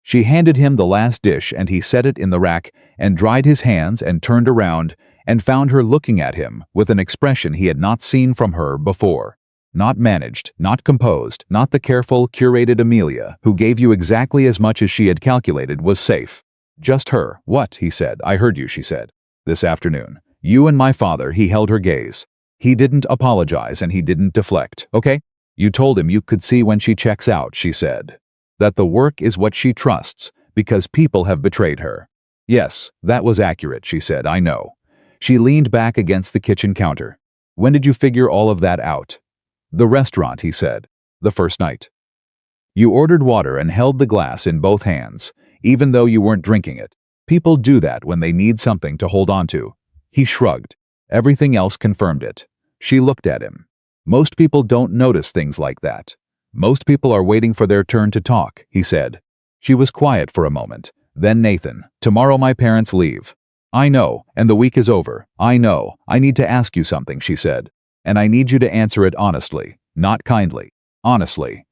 She handed him the last dish and he set it in the rack and dried his hands and turned around and found her looking at him with an expression he had not seen from her before. Not managed, not composed, not the careful, curated Amelia who gave you exactly as much as she had calculated was safe. Just her. What? He said. I heard you, she said. This afternoon. You and my father. He held her gaze. He didn't apologize and he didn't deflect. Okay? You told him you could see when she checks out, she said. That the work is what she trusts, because people have betrayed her. Yes, that was accurate, she said. I know. She leaned back against the kitchen counter. When did you figure all of that out? The restaurant, he said. The first night. You ordered water and held the glass in both hands, even though you weren't drinking it. People do that when they need something to hold on to. He shrugged. Everything else confirmed it. She looked at him. Most people don't notice things like that. Most people are waiting for their turn to talk, he said. She was quiet for a moment. Then Nathan, tomorrow my parents leave. I know, and the week is over. I know. I need to ask you something, she said. And I need you to answer it honestly, not kindly. Honestly.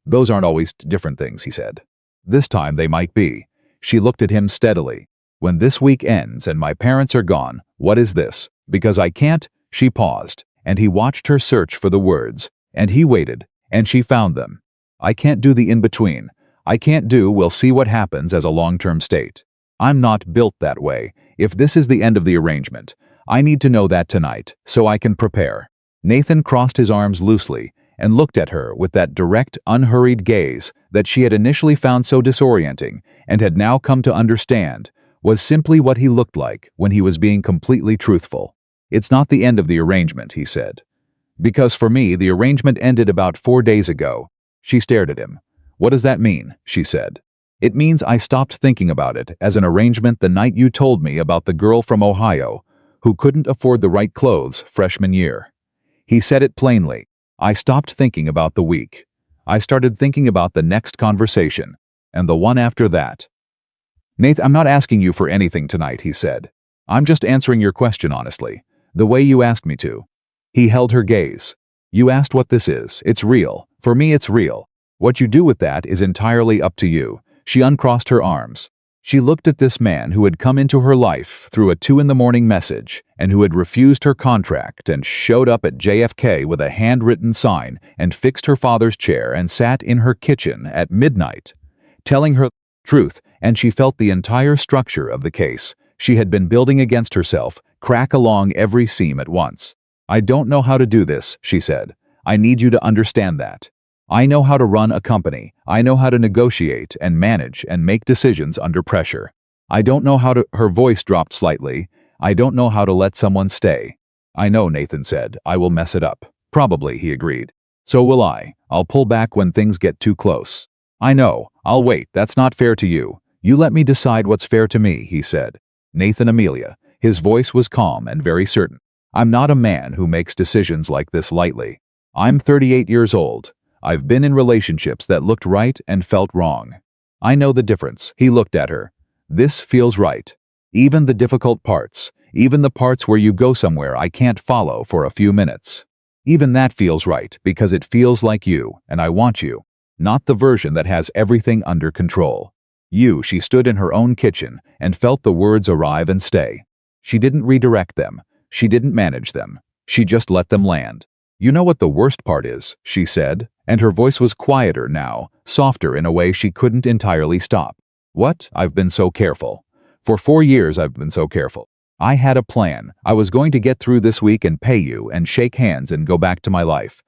Those aren't always different things, he said. This time they might be. She looked at him steadily. When this week ends and my parents are gone, what is this? Because I can't, she paused, and he watched her search for the words, and he waited, and she found them. I can't do the in-between. I can't do we'll see what happens as a long-term state. I'm not built that way. If this is the end of the arrangement, I need to know that tonight, so I can prepare. Nathan crossed his arms loosely and looked at her with that direct, unhurried gaze that she had initially found so disorienting and had now come to understand was simply what he looked like when he was being completely truthful. It's not the end of the arrangement, he said. Because for me, the arrangement ended about 4 days ago. She stared at him. What does that mean? She said. It means I stopped thinking about it as an arrangement the night you told me about the girl from Ohio who couldn't afford the right clothes freshman year. He said it plainly. I stopped thinking about the week. I started thinking about the next conversation, and the one after that. Nathan, I'm not asking you for anything tonight, he said. I'm just answering your question honestly, the way you asked me to. He held her gaze. You asked what this is. It's real. For me, it's real. What you do with that is entirely up to you." She uncrossed her arms. She looked at this man who had come into her life through a 2 in the morning message and who had refused her contract and showed up at JFK with a handwritten sign and fixed her father's chair and sat in her kitchen at midnight, telling her the truth, and she felt the entire structure of the case she had been building against herself crack along every seam at once. "I don't know how to do this," she said. "I need you to understand that. I know how to run a company. I know how to negotiate and manage and make decisions under pressure. I don't know how to—" Her voice dropped slightly. "I don't know how to let someone stay." "I know," Nathan said. "I will mess it up." "Probably," he agreed. "So will I. I'll pull back when things get too close." "I know. I'll wait. That's not fair to you." "You let me decide what's fair to me," he said. "Nathan, Amelia." His voice was calm and very certain. "I'm not a man who makes decisions like this lightly. I'm 38 years old. I've been in relationships that looked right and felt wrong. I know the difference." He looked at her. "This feels right. Even the difficult parts, even the parts where you go somewhere I can't follow for a few minutes. Even that feels right because it feels like you, and I want you. Not the version that has everything under control. You." She stood in her own kitchen and felt the words arrive and stay. She didn't redirect them. She didn't manage them. She just let them land. "You know what the worst part is," she said, and her voice was quieter now, softer in a way she couldn't entirely stop. "What? I've been so careful. For 4 years I've been so careful. I had a plan. I was going to get through this week and pay you and shake hands and go back to my life."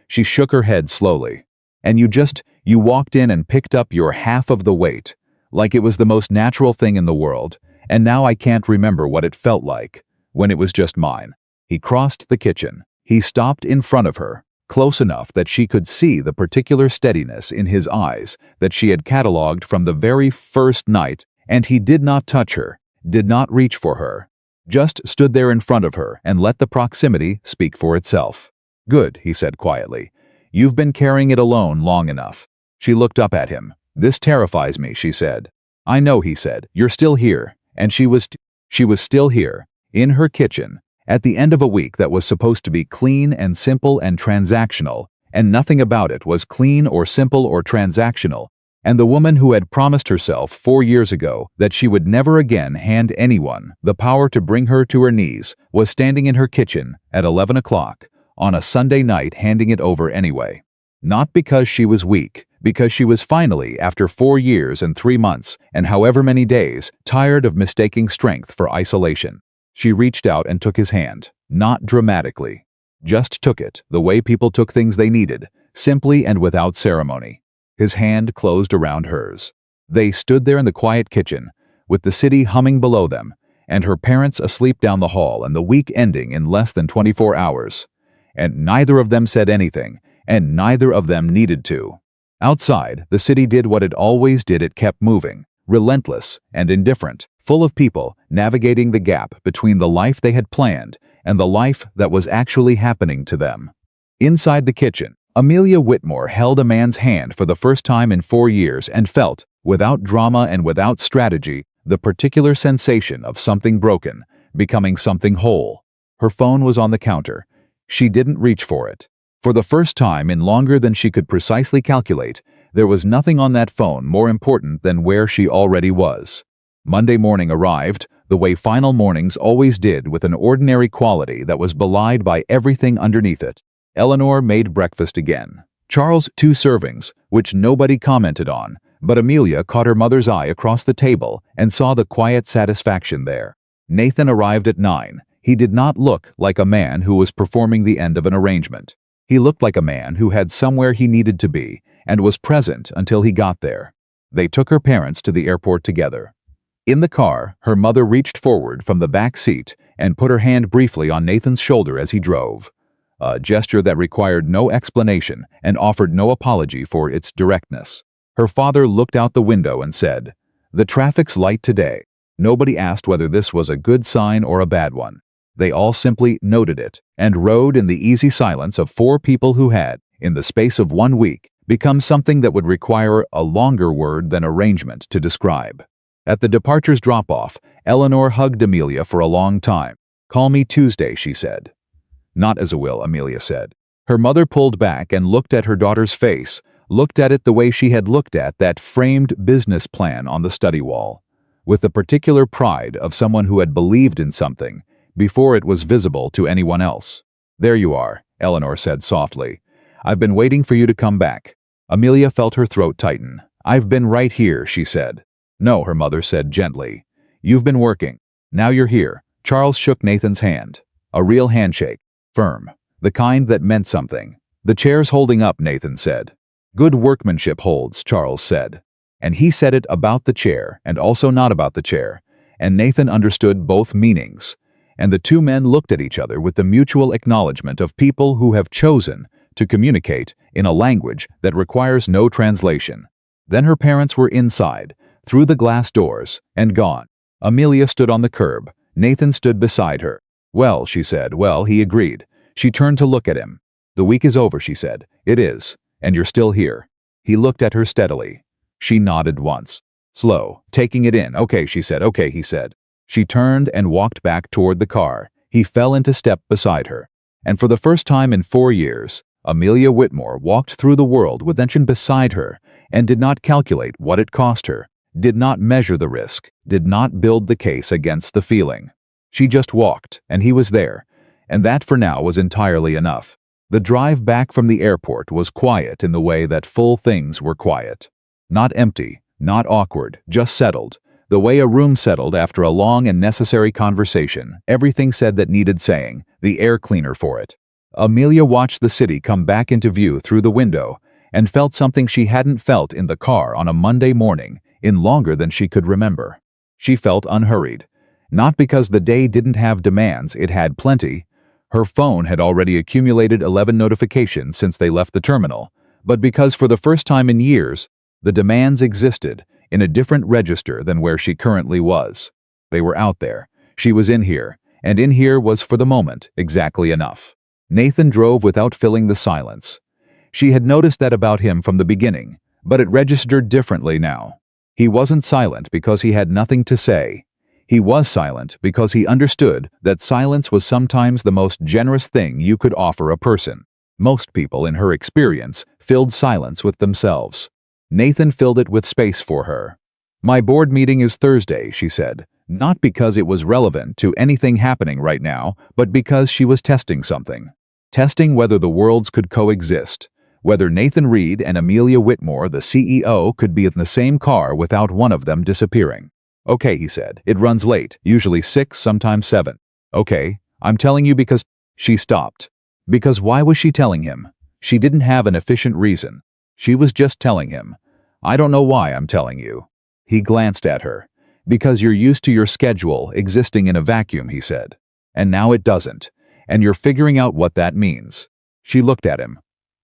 She shook her head slowly. "And you walked in and picked up your half of the weight, like it was the most natural thing in the world, and now I can't remember what it felt like, when it was just mine." He crossed the kitchen. He stopped in front of her, close enough that she could see the particular steadiness in his eyes that she had catalogued from the very first night, and he did not touch her, did not reach for her, just stood there in front of her and let the proximity speak for itself. "Good," he said quietly. "You've been carrying it alone long enough." She looked up at him. "This terrifies me," she said. "I know," he said. "You're still here." And she was still here, in her kitchen, at the end of a week that was supposed to be clean and simple and transactional, and nothing about it was clean or simple or transactional, and the woman who had promised herself 4 years ago that she would never again hand anyone the power to bring her to her knees was standing in her kitchen at 11 o'clock on a Sunday night handing it over anyway. Not because she was weak, because she was finally, after 4 years and 3 months and however many days, tired of mistaking strength for isolation. She reached out and took his hand, not dramatically. Just took it, the way people took things they needed, simply and without ceremony. His hand closed around hers. They stood there in the quiet kitchen, with the city humming below them, and her parents asleep down the hall and the week ending in less than 24 hours. And neither of them said anything, and neither of them needed to. Outside, the city did what it always did. It kept moving, relentless and indifferent, full of people navigating the gap between the life they had planned and the life that was actually happening to them. Inside the kitchen, Amelia Whitmore held a man's hand for the first time in 4 years and felt, without drama and without strategy, the particular sensation of something broken, becoming something whole. Her phone was on the counter. She didn't reach for it. For the first time in longer than she could precisely calculate, there was nothing on that phone more important than where she already was. Monday morning arrived, the way final mornings always did, with an ordinary quality that was belied by everything underneath it. Eleanor made breakfast again. Charles 2 servings, which nobody commented on, but Amelia caught her mother's eye across the table and saw the quiet satisfaction there. Nathan arrived at 9. He did not look like a man who was performing the end of an arrangement. He looked like a man who had somewhere he needed to be and was present until he got there. They took her parents to the airport together. In the car, her mother reached forward from the back seat and put her hand briefly on Nathan's shoulder as he drove, a gesture that required no explanation and offered no apology for its directness. Her father looked out the window and said, "The traffic's light today." Nobody asked whether this was a good sign or a bad one. They all simply noted it and rode in the easy silence of 4 people who had, in the space of 1 week, become something that would require a longer word than arrangement to describe. At the departure's drop-off, Eleanor hugged Amelia for a long time. "Call me Tuesday," she said. "Not as a will," Amelia said. Her mother pulled back and looked at her daughter's face, looked at it the way she had looked at that framed business plan on the study wall, with the particular pride of someone who had believed in something before it was visible to anyone else. "There you are," Eleanor said softly. "I've been waiting for you to come back." Amelia felt her throat tighten. "I've been right here," she said. "No," her mother said gently. "You've been working. Now you're here." Charles shook Nathan's hand. A real handshake. Firm. The kind that meant something. "The chair's holding up," Nathan said. "Good workmanship holds," Charles said. And he said it about the chair and also not about the chair, and Nathan understood both meanings. And the two men looked at each other with the mutual acknowledgement of people who have chosen to communicate in a language that requires no translation. Then her parents were inside, through the glass doors, and gone. Amelia stood on the curb. Nathan stood beside her. "Well," she said. "Well," he agreed. She turned to look at him. "The week is over," she said. "It is. And you're still here." He looked at her steadily. She nodded once. Slow, taking it in. "Okay," she said. "Okay," he said. She turned and walked back toward the car. He fell into step beside her. And for the first time in 4 years, Amelia Whitmore walked through the world with tension beside her and did not calculate what it cost her, did not measure the risk, did not build the case against the feeling. She just walked, and he was there, and that for now was entirely enough. The drive back from the airport was quiet in the way that full things were quiet. Not empty, not awkward, just settled. The way a room settled after a long and necessary conversation, everything said that needed saying, the air cleaner for it. Amelia watched the city come back into view through the window and felt something she hadn't felt in the car on a Monday morning in longer than she could remember. She felt unhurried. Not because the day didn't have demands, it had plenty. Her phone had already accumulated 11 notifications since they left the terminal, but because for the first time in years, the demands existed in a different register than where she currently was. They were out there. She was in here, and in here was for the moment exactly enough. Nathan drove without filling the silence. She had noticed that about him from the beginning, but it registered differently now. He wasn't silent because he had nothing to say. He was silent because he understood that silence was sometimes the most generous thing you could offer a person. Most people, in her experience, filled silence with themselves. Nathan filled it with space for her. "My board meeting is Thursday," she said, not because it was relevant to anything happening right now, but because she was testing something. Testing whether the worlds could coexist, whether Nathan Reed and Amelia Whitmore, the CEO, could be in the same car without one of them disappearing. "Okay," he said. "It runs late, usually 6, sometimes 7. "Okay, I'm telling you because—" She stopped. Because why was she telling him? She didn't have an efficient reason. She was just telling him. "I don't know why I'm telling you." He glanced at her. "Because you're used to your schedule existing in a vacuum," he said. "And now it doesn't. And you're figuring out what that means." She looked at him.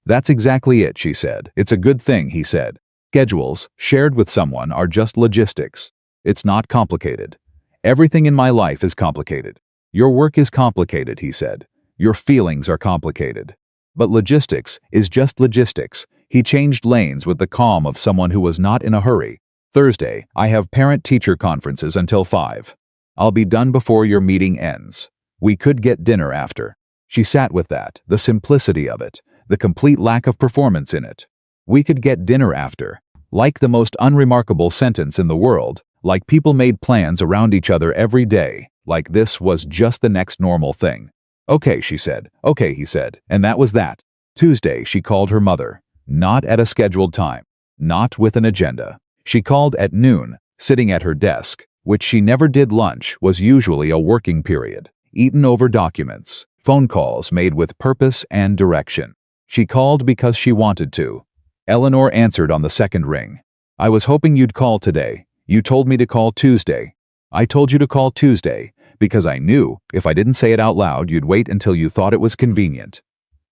"That's exactly it," she said. "It's a good thing," he said. "Schedules, shared with someone, are just logistics. It's not complicated. Everything in my life is complicated. Your work is complicated," he said. "Your feelings are complicated. But logistics is just logistics." He changed lanes with the calm of someone who was not in a hurry. "Thursday, I have parent-teacher conferences until 5. I'll be done before your meeting ends. We could get dinner after." She sat with that, the simplicity of it, the complete lack of performance in it. "We could get dinner after." Like the most unremarkable sentence in the world, like people made plans around each other every day, like this was just the next normal thing. "Okay," she said. "Okay," he said. And that was that. Tuesday, she called her mother. Not at a scheduled time. Not with an agenda. She called at noon, sitting at her desk, which she never did. Lunch was usually a working period, eaten over documents, phone calls made with purpose and direction. She called because she wanted to. Eleanor answered on the second ring. "I was hoping you'd call today. You told me to call Tuesday." "I told you to call Tuesday because I knew if I didn't say it out loud you'd wait until you thought it was convenient."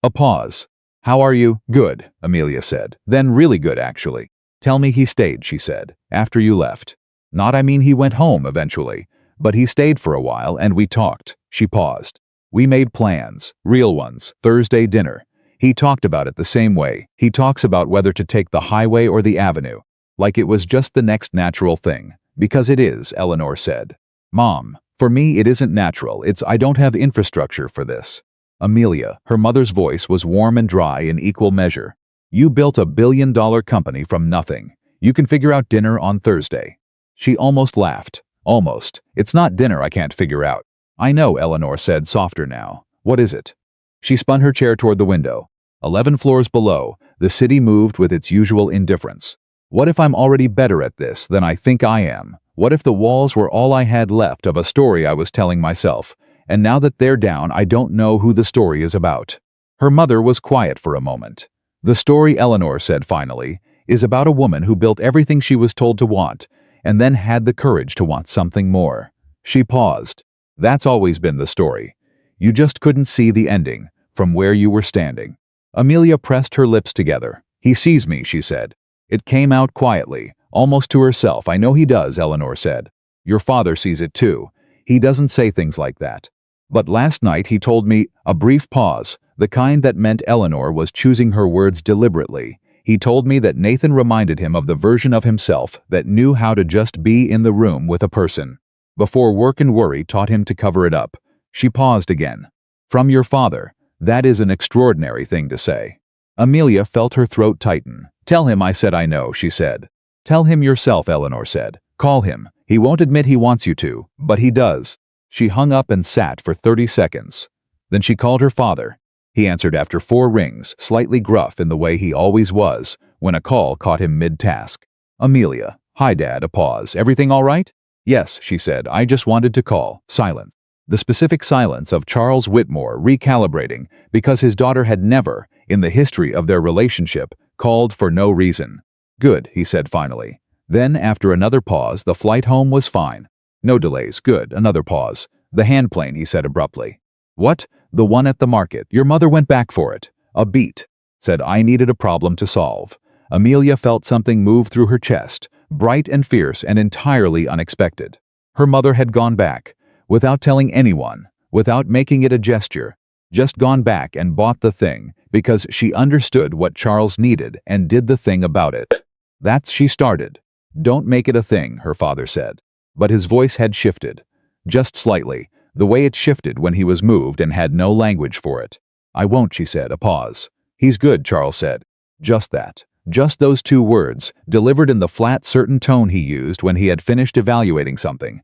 A pause. "How are you?" "Good," Amelia said. "Then really good, actually." "Tell me he stayed," she said, "after you left." "Not I mean he went home eventually, but he stayed for a while and we talked." She paused. "We made plans, real ones, Thursday dinner. He talked about it the same way he talks about whether to take the highway or the avenue. Like it was just the next natural thing. Because it is," Eleanor said. "Mom, for me it isn't natural. I don't have infrastructure for this." Amelia, her mother's voice was warm and dry in equal measure. You built a billion-dollar company from nothing. You can figure out dinner on Thursday. She almost laughed. Almost. It's not dinner I can't figure out. I know, Eleanor said, softer now. What is it? She spun her chair toward the window. 11 floors below, the city moved with its usual indifference. What if I'm already better at this than I think I am? What if the walls were all I had left of a story I was telling myself, and now that they're down, I don't know who the story is about? Her mother was quiet for a moment. The story, Eleanor said finally, is about a woman who built everything she was told to want, and then had the courage to want something more. She paused. That's always been the story. You just couldn't see the ending, from where you were standing. Amelia pressed her lips together. He sees me, she said. It came out quietly, almost to herself. I know he does, Eleanor said. Your father sees it too. He doesn't say things like that. But last night he told me, a brief pause, the kind that meant Eleanor was choosing her words deliberately. He told me that Nathan reminded him of the version of himself that knew how to just be in the room with a person, before work and worry taught him to cover it up. She paused again. From your father, that is an extraordinary thing to say. Amelia felt her throat tighten. Tell him I said I know, she said. Tell him yourself, Eleanor said. Call him. He won't admit he wants you to, but he does. She hung up and sat for 30 seconds. Then she called her father. He answered after 4 rings, slightly gruff in the way he always was, when a call caught him mid-task. Amelia. Hi, Dad. A pause. Everything all right? Yes, she said. I just wanted to call. Silence. The specific silence of Charles Whitmore recalibrating because his daughter had never, in the history of their relationship, called for no reason. Good, he said finally. Then, after another pause, the flight home was fine. No delays. Good. Another pause. The handplane, he said abruptly. What? The one at the market. Your mother went back for it. A beat. Said I needed a problem to solve. Amelia felt something move through her chest, bright and fierce and entirely unexpected. Her mother had gone back, without telling anyone, without making it a gesture, just gone back and bought the thing because she understood what Charles needed and did the thing about it. That's she started. Don't make it a thing, her father said. But his voice had shifted. Just slightly, the way it shifted when he was moved and had no language for it. I won't, she said, a pause. He's good, Charles said. Just that. Just those 2 words, delivered in the flat, certain tone he used when he had finished evaluating something,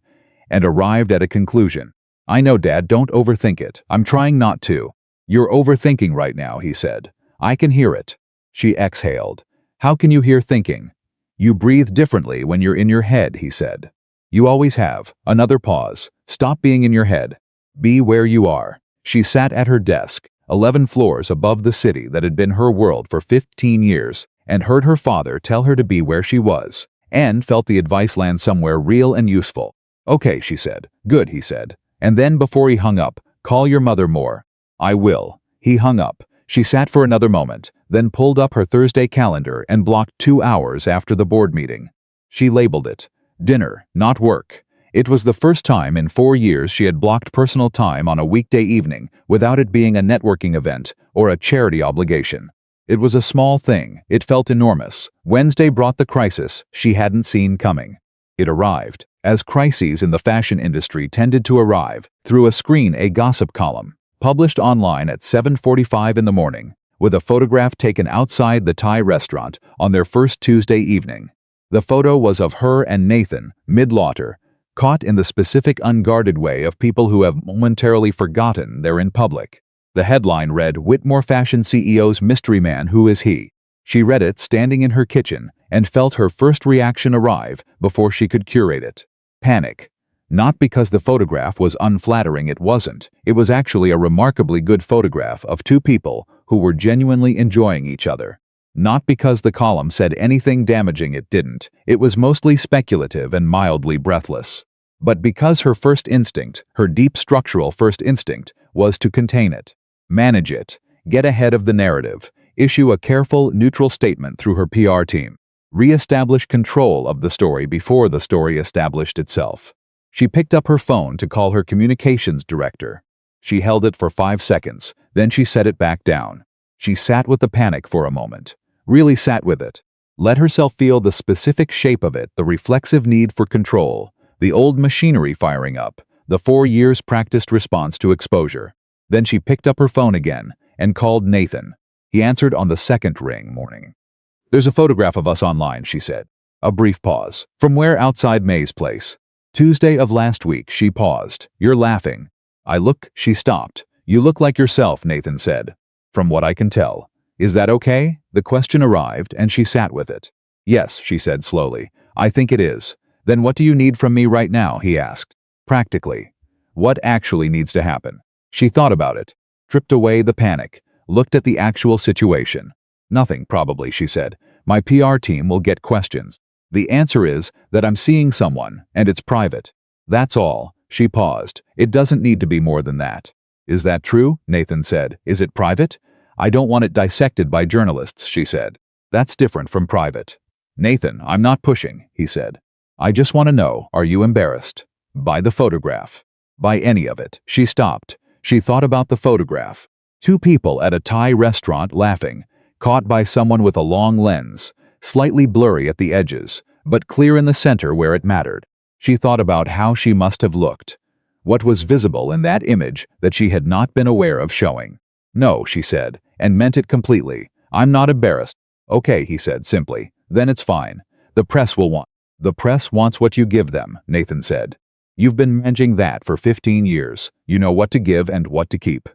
and arrived at a conclusion. I know, Dad, don't overthink it. I'm trying not to. You're overthinking right now, he said. I can hear it. She exhaled. How can you hear thinking? You breathe differently when you're in your head, he said. You always have. Another pause. Stop being in your head. Be where you are. She sat at her desk, 11 floors above the city that had been her world for 15 years, and heard her father tell her to be where she was, and felt the advice land somewhere real and useful. Okay, she said. Good, he said. And then before he hung up, call your mother more. I will. He hung up. She sat for another moment, then pulled up her Thursday calendar and blocked 2 hours after the board meeting. She labeled it dinner, not work. It was the first time in 4 years she had blocked personal time on a weekday evening without it being a networking event or a charity obligation. It was a small thing. It felt enormous. Wednesday brought the crisis she hadn't seen coming. It arrived, as crises in the fashion industry tended to arrive, through a screen, a gossip column, published online at 7:45 in the morning, with a photograph taken outside the Thai restaurant on their first Tuesday evening. The photo was of her and Nathan, mid-laughter, caught in the specific unguarded way of people who have momentarily forgotten they're in public. The headline read, Whitmore Fashion CEO's Mystery Man, Who Is He? She read it standing in her kitchen and felt her first reaction arrive before she could curate it. Panic. Not because the photograph was unflattering, it wasn't. It was actually a remarkably good photograph of 2 people who were genuinely enjoying each other. Not because the column said anything damaging, it didn't. It was mostly speculative and mildly breathless. But because her first instinct, her deep structural first instinct, was to contain it, manage it, get ahead of the narrative, issue a careful, neutral statement through her PR team, re-establish control of the story before the story established itself. She picked up her phone to call her communications director. She held it for 5 seconds, then she set it back down. She sat with the panic for a moment. Really sat with it. Let herself feel the specific shape of it, the reflexive need for control, the old machinery firing up, the 4 years practiced response to exposure. Then she picked up her phone again and called Nathan. He answered on the second ring. Morning. There's a photograph of us online, she said. A brief pause. From where? Outside May's place. Tuesday of last week, she paused. You're laughing. I look, she stopped. You look like yourself, Nathan said. From what I can tell. Is that okay? The question arrived and she sat with it. Yes, she said slowly. I think it is. Then what do you need from me right now? He asked. Practically. What actually needs to happen? She thought about it. Tripped away the panic. Looked at the actual situation. Nothing, probably, she said. My PR team will get questions. The answer is that I'm seeing someone, and it's private. That's all. She paused. It doesn't need to be more than that. Is that true? Nathan said. Is it private? I don't want it dissected by journalists, she said. That's different from private. Nathan, I'm not pushing, he said. I just want to know, are you embarrassed? By the photograph. By any of it. She stopped. She thought about the photograph. Two people at a Thai restaurant laughing, caught by someone with a long lens, slightly blurry at the edges, but clear in the center where it mattered. She thought about how she must have looked. What was visible in that image that she had not been aware of showing? No, she said, and meant it completely. I'm not embarrassed. Okay, he said simply. Then it's fine. The press will want. The press wants what you give them, Nathan said. You've been managing that for 15 years. You know what to give and what to keep.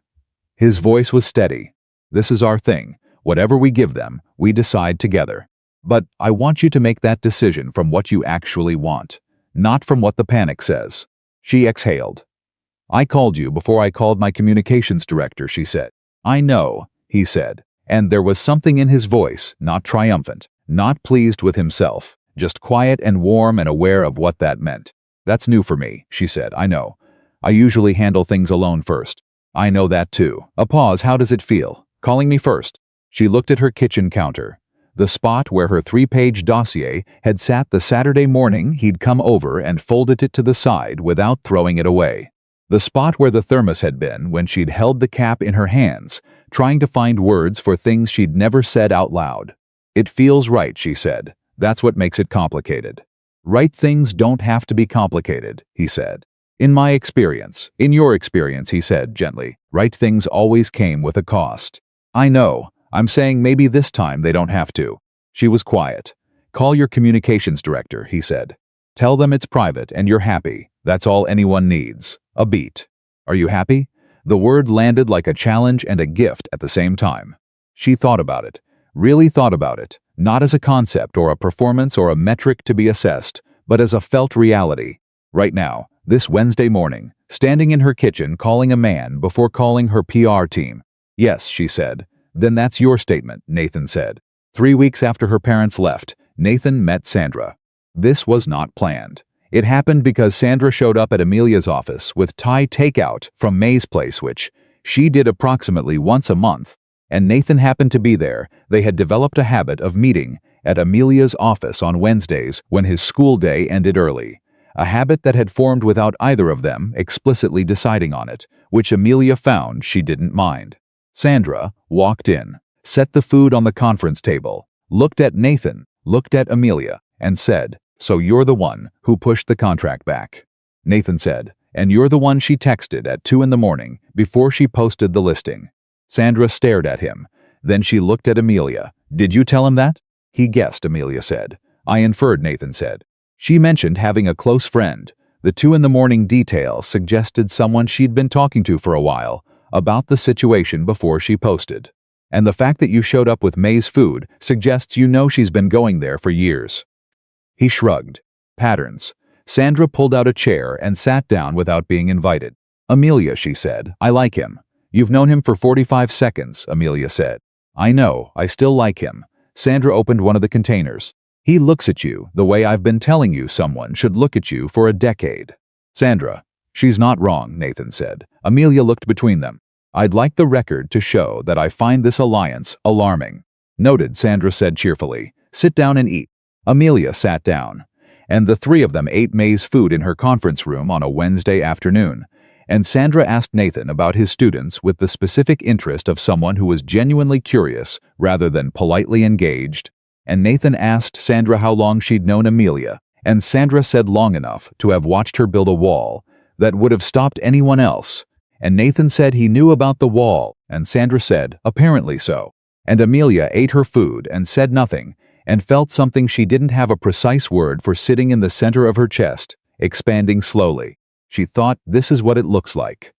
His voice was steady. This is our thing. Whatever we give them, we decide together. But I want you to make that decision from what you actually want, not from what the panic says. She exhaled. I called you before I called my communications director, she said. I know, he said, and there was something in his voice, not triumphant, not pleased with himself, just quiet and warm and aware of what that meant. That's new for me, she said, I know. I usually handle things alone first. I know that too. A pause. How does it feel? Calling me first. She looked at her kitchen counter, the spot where her 3-page dossier had sat the Saturday morning he'd come over and folded it to the side without throwing it away. The spot where the thermos had been when she'd held the cap in her hands, trying to find words for things she'd never said out loud. It feels right, she said. That's what makes it complicated. Right things don't have to be complicated, he said. In my experience, in your experience, he said gently, right things always came with a cost. I know. I'm saying maybe this time they don't have to. She was quiet. Call your communications director, he said. Tell them it's private and you're happy. That's all anyone needs. A beat. Are you happy? The word landed like a challenge and a gift at the same time. She thought about it. Really thought about it. Not as a concept or a performance or a metric to be assessed, but as a felt reality. Right now, this Wednesday morning, standing in her kitchen calling a man before calling her PR team. Yes, she said. Then that's your statement, Nathan said. 3 weeks after her parents left, Nathan met Sandra. This was not planned. It happened because Sandra showed up at Amelia's office with Thai takeout from May's place, which she did approximately once a month, and Nathan happened to be there. They had developed a habit of meeting at Amelia's office on Wednesdays when his school day ended early, a habit that had formed without either of them explicitly deciding on it, which Amelia found she didn't mind. Sandra walked in, set the food on the conference table, looked at Nathan, looked at Amelia, and said, So you're the one who pushed the contract back. Nathan said, And you're the one she texted at 2 in the morning before she posted the listing. Sandra stared at him. Then she looked at Amelia. Did you tell him that? He guessed, Amelia said. I inferred, Nathan said. She mentioned having a close friend. The 2 in the morning detail suggested someone she'd been talking to for a while, about the situation before she posted. And the fact that you showed up with May's food suggests you know she's been going there for years. He shrugged. Patterns. Sandra pulled out a chair and sat down without being invited. Amelia, she said, I like him. You've known him for 45 seconds, Amelia said. I know, I still like him. Sandra opened one of the containers. He looks at you the way I've been telling you someone should look at you for a decade. Sandra. She's not wrong, Nathan said. Amelia looked between them. I'd like the record to show that I find this alliance alarming. Noted, Sandra said cheerfully. Sit down and eat. Amelia sat down. And the 3 of them ate May's food in her conference room on a Wednesday afternoon. And Sandra asked Nathan about his students with the specific interest of someone who was genuinely curious rather than politely engaged. And Nathan asked Sandra how long she'd known Amelia, and Sandra said long enough to have watched her build a wall that would have stopped anyone else, And Nathan said he knew about the wall, and Sandra said, apparently so. And Amelia ate her food and said nothing, and felt something she didn't have a precise word for sitting in the center of her chest, expanding slowly. She thought, this is what it looks like.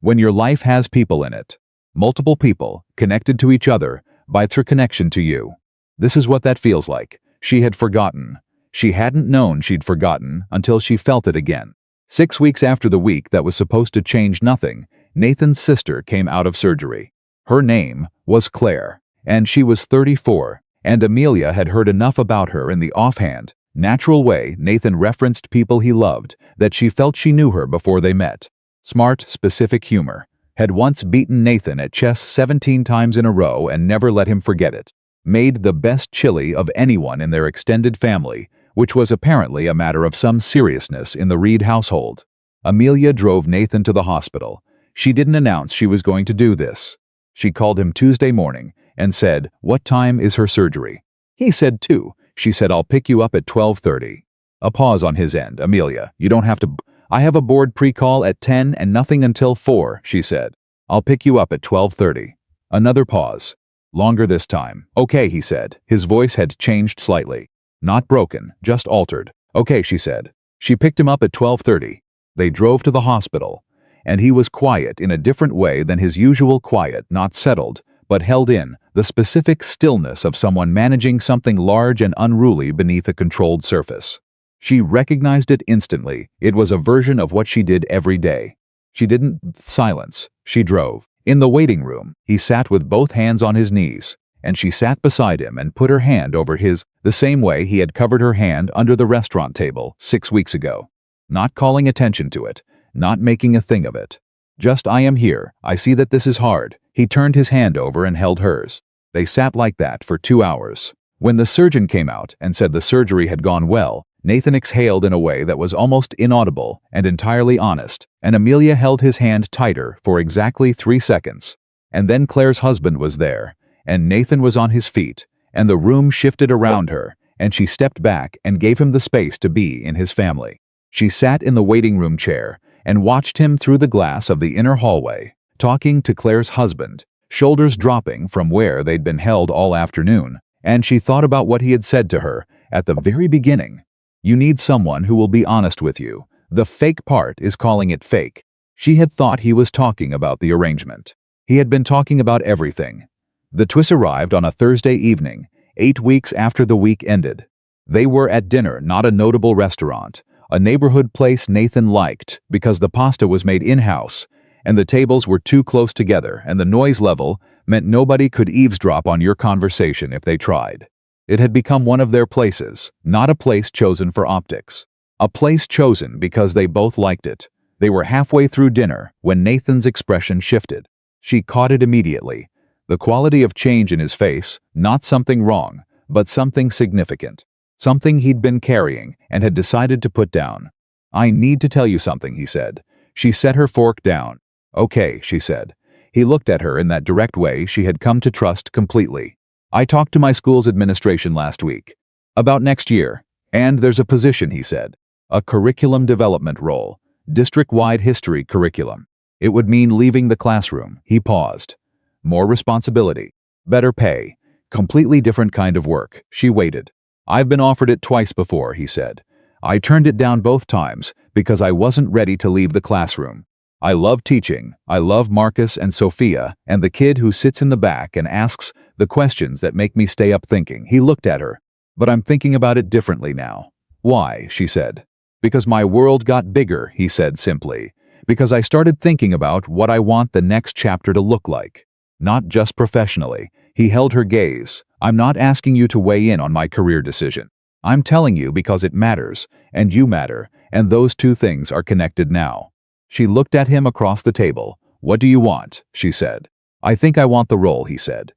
When your life has people in it. Multiple people, connected to each other, by their connection to you. This is what that feels like. She had forgotten. She hadn't known she'd forgotten until she felt it again. 6 weeks after the week that was supposed to change nothing, Nathan's sister came out of surgery. Her name was Claire, and she was 34, and Amelia had heard enough about her in the offhand, natural way Nathan referenced people he loved that she felt she knew her before they met. Smart, specific humor. Had once beaten Nathan at chess 17 times in a row and never let him forget it. Made the best chili of anyone in their extended family, which was apparently a matter of some seriousness in the Reed household. Amelia drove Nathan to the hospital. She didn't announce she was going to do this. She called him Tuesday morning and said, "What time is her surgery?" He said 2. She said, "I'll pick you up at 12:30. A pause on his end. "Amelia, you don't have to. I have a board pre-call at 10 and nothing until 4, she said. "I'll pick you up at 12:30. Another pause. Longer this time. "Okay," he said. His voice had changed slightly. Not broken, just altered. "Okay," she said. She picked him up at 12:30. They drove to the hospital, and he was quiet in a different way than his usual quiet, not settled, but held in, the specific stillness of someone managing something large and unruly beneath a controlled surface. She recognized it instantly. It was a version of what she did every day. She didn't silence. She drove. In the waiting room, he sat with both hands on his knees, and she sat beside him and put her hand over his, the same way he had covered her hand under the restaurant table 6 weeks ago. Not calling attention to it, not making a thing of it. Just, "I am here. I see that this is hard." He turned his hand over and held hers. They sat like that for 2 hours. When the surgeon came out and said the surgery had gone well, Nathan exhaled in a way that was almost inaudible and entirely honest, and Amelia held his hand tighter for exactly 3 seconds. And then Claire's husband was there, and Nathan was on his feet, and the room shifted around her, and she stepped back and gave him the space to be in his family. She sat in the waiting room chair and watched him through the glass of the inner hallway, talking to Claire's husband, shoulders dropping from where they'd been held all afternoon, and she thought about what he had said to her at the very beginning. You need someone who will be honest with you. The fake part is calling it fake. She had thought he was talking about the arrangement. He had been talking about everything. The twist arrived on a Thursday evening, 8 weeks after the week ended. They were at dinner, not a notable restaurant, a neighborhood place Nathan liked because the pasta was made in-house, and the tables were too close together, and the noise level meant nobody could eavesdrop on your conversation if they tried. It had become one of their places, not a place chosen for optics. A place chosen because they both liked it. They were halfway through dinner when Nathan's expression shifted. She caught it immediately. The quality of change in his face, not something wrong, but something significant. Something he'd been carrying and had decided to put down. "I need to tell you something," he said. She set her fork down. "Okay," she said. He looked at her in that direct way she had come to trust completely. "I talked to my school's administration last week. About next year. And there's a position," he said. "A curriculum development role. District-wide history curriculum. It would mean leaving the classroom." He paused. "More responsibility. Better pay. Completely different kind of work." She waited. "I've been offered it twice before," he said. "I turned it down both times because I wasn't ready to leave the classroom. I love teaching. I love Marcus and Sophia and the kid who sits in the back and asks the questions that make me stay up thinking." He looked at her. "But I'm thinking about it differently now." "Why?" she said. "Because my world got bigger," he said simply. "Because I started thinking about what I want the next chapter to look like. Not just professionally." He held her gaze. "I'm not asking you to weigh in on my career decision. I'm telling you because it matters, and you matter, and those two things are connected now." She looked at him across the table. "What do you want?" she said. "I think I want the role," he said.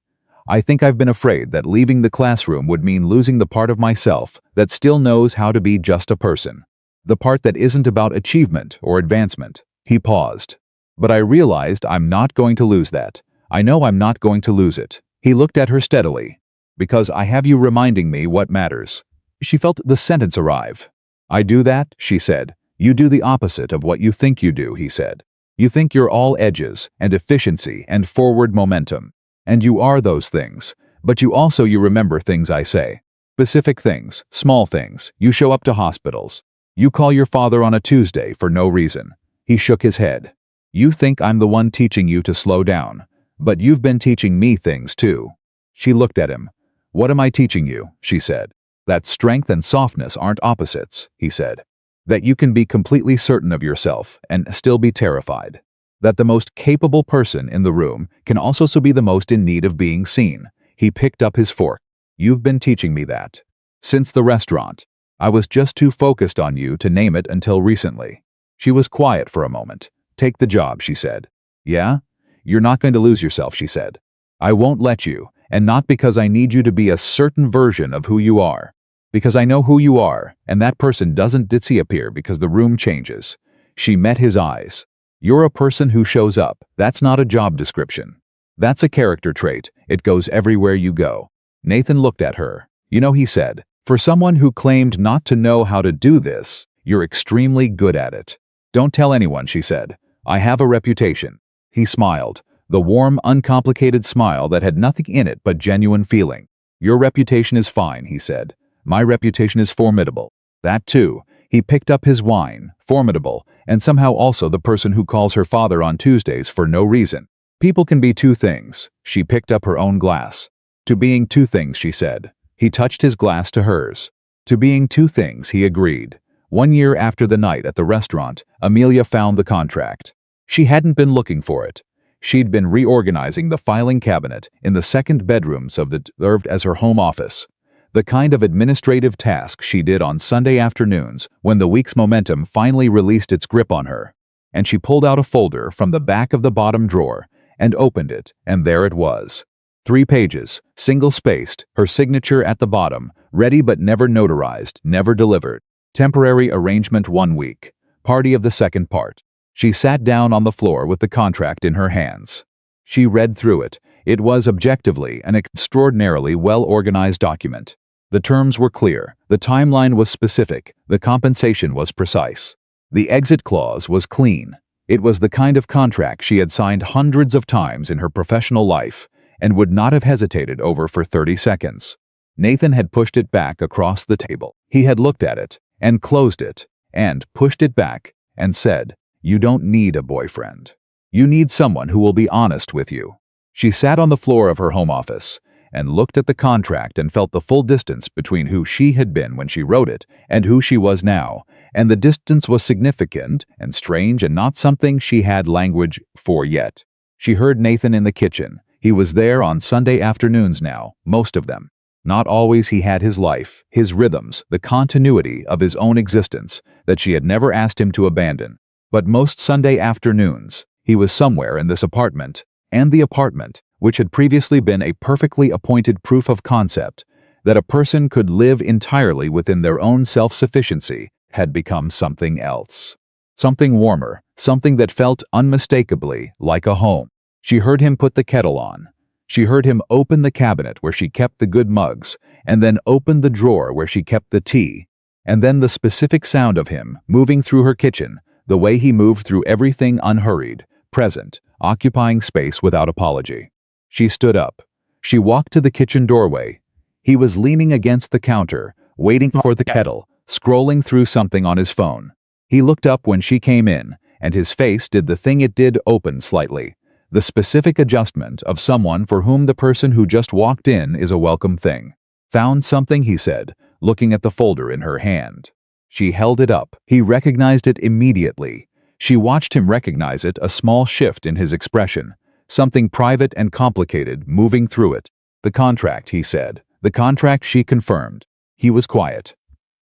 "I think I've been afraid that leaving the classroom would mean losing the part of myself that still knows how to be just a person. The part that isn't about achievement or advancement." He paused. "But I realized I'm not going to lose that. I know I'm not going to lose it." He looked at her steadily. "Because I have you reminding me what matters." She felt the sentence arrive. "I do that," she said. "You do the opposite of what you think you do," he said. You think you're all edges and efficiency and forward momentum. And you are those things. But you remember things I say. Specific things, small things. You show up to hospitals. You call your father on a Tuesday for no reason. He shook his head. You think I'm the one teaching you to slow down. But you've been teaching me things too. She looked at him. What am I teaching you? She said. That strength and softness aren't opposites, he said. That you can be completely certain of yourself and still be terrified. That the most capable person in the room can also be the most in need of being seen. He picked up his fork. You've been teaching me that. Since the restaurant. I was just too focused on you to name it until recently. She was quiet for a moment. Take the job, she said. Yeah? You're not going to lose yourself, she said. I won't let you, and not because I need you to be a certain version of who you are. Because I know who you are, and that person doesn't disappear because the room changes. She met his eyes. You're a person who shows up. That's not a job description. That's a character trait. It goes everywhere you go. Nathan looked at her. You know, he said, for someone who claimed not to know how to do this, you're extremely good at it. Don't tell anyone, she said. I have a reputation. He smiled, the warm, uncomplicated smile that had nothing in it but genuine feeling. Your reputation is fine, he said. My reputation is formidable. That too. He picked up his wine, formidable, and somehow also the person who calls her father on Tuesdays for no reason. People can be two things. She picked up her own glass. To being two things, she said. He touched his glass to hers. To being two things, he agreed. 1 year after the night at the restaurant, Amelia found the contract. She hadn't been looking for it. She'd been reorganizing the filing cabinet in the second bedrooms of the served as her home office. The kind of administrative task she did on Sunday afternoons when the week's momentum finally released its grip on her. And she pulled out a folder from the back of the bottom drawer and opened it, and there it was. 3 pages, single-spaced, her signature at the bottom, ready but never notarized, never delivered. Temporary arrangement 1 week. Party of the second part. She sat down on the floor with the contract in her hands. She read through it. It was objectively an extraordinarily well-organized document. The terms were clear, the timeline was specific, the compensation was precise. The exit clause was clean. It was the kind of contract she had signed hundreds of times in her professional life and would not have hesitated over for 30 seconds. Nathan had pushed it back across the table. He had looked at it, and closed it, and pushed it back, and said, You don't need a boyfriend. You need someone who will be honest with you. She sat on the floor of her home office and looked at the contract and felt the full distance between who she had been when she wrote it and who she was now, and the distance was significant and strange and not something she had language for yet. She heard Nathan in the kitchen. He was there on Sunday afternoons now, most of them. Not always he had his life, his rhythms, the continuity of his own existence that she had never asked him to abandon. But most Sunday afternoons, he was somewhere in this apartment, and the apartment, which had previously been a perfectly appointed proof of concept that a person could live entirely within their own self-sufficiency, had become something else. Something warmer, something that felt unmistakably like a home. She heard him put the kettle on. She heard him open the cabinet where she kept the good mugs, and then open the drawer where she kept the tea. And then the specific sound of him moving through her kitchen, the way he moved through everything unhurried, present, occupying space without apology. She stood up. She walked to the kitchen doorway. He was leaning against the counter, waiting for the kettle, scrolling through something on his phone. He looked up when she came in, and his face did the thing it did, open slightly. The specific adjustment of someone for whom the person who just walked in is a welcome thing. Found something, he said, looking at the folder in her hand. She held it up. He recognized it immediately. She watched him recognize it, a small shift in his expression. Something private and complicated moving through it. The contract, he said. The contract, she confirmed. He was quiet.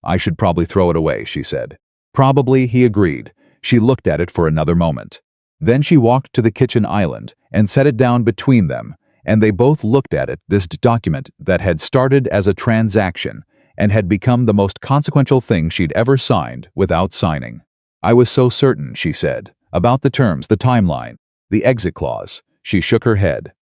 I should probably throw it away, she said. Probably, he agreed. She looked at it for another moment. Then she walked to the kitchen island and set it down between them, and they both looked at it, this document that had started as a transaction and had become the most consequential thing she'd ever signed without signing. I was so certain, she said, about the terms, the timeline, the exit clause. She shook her head.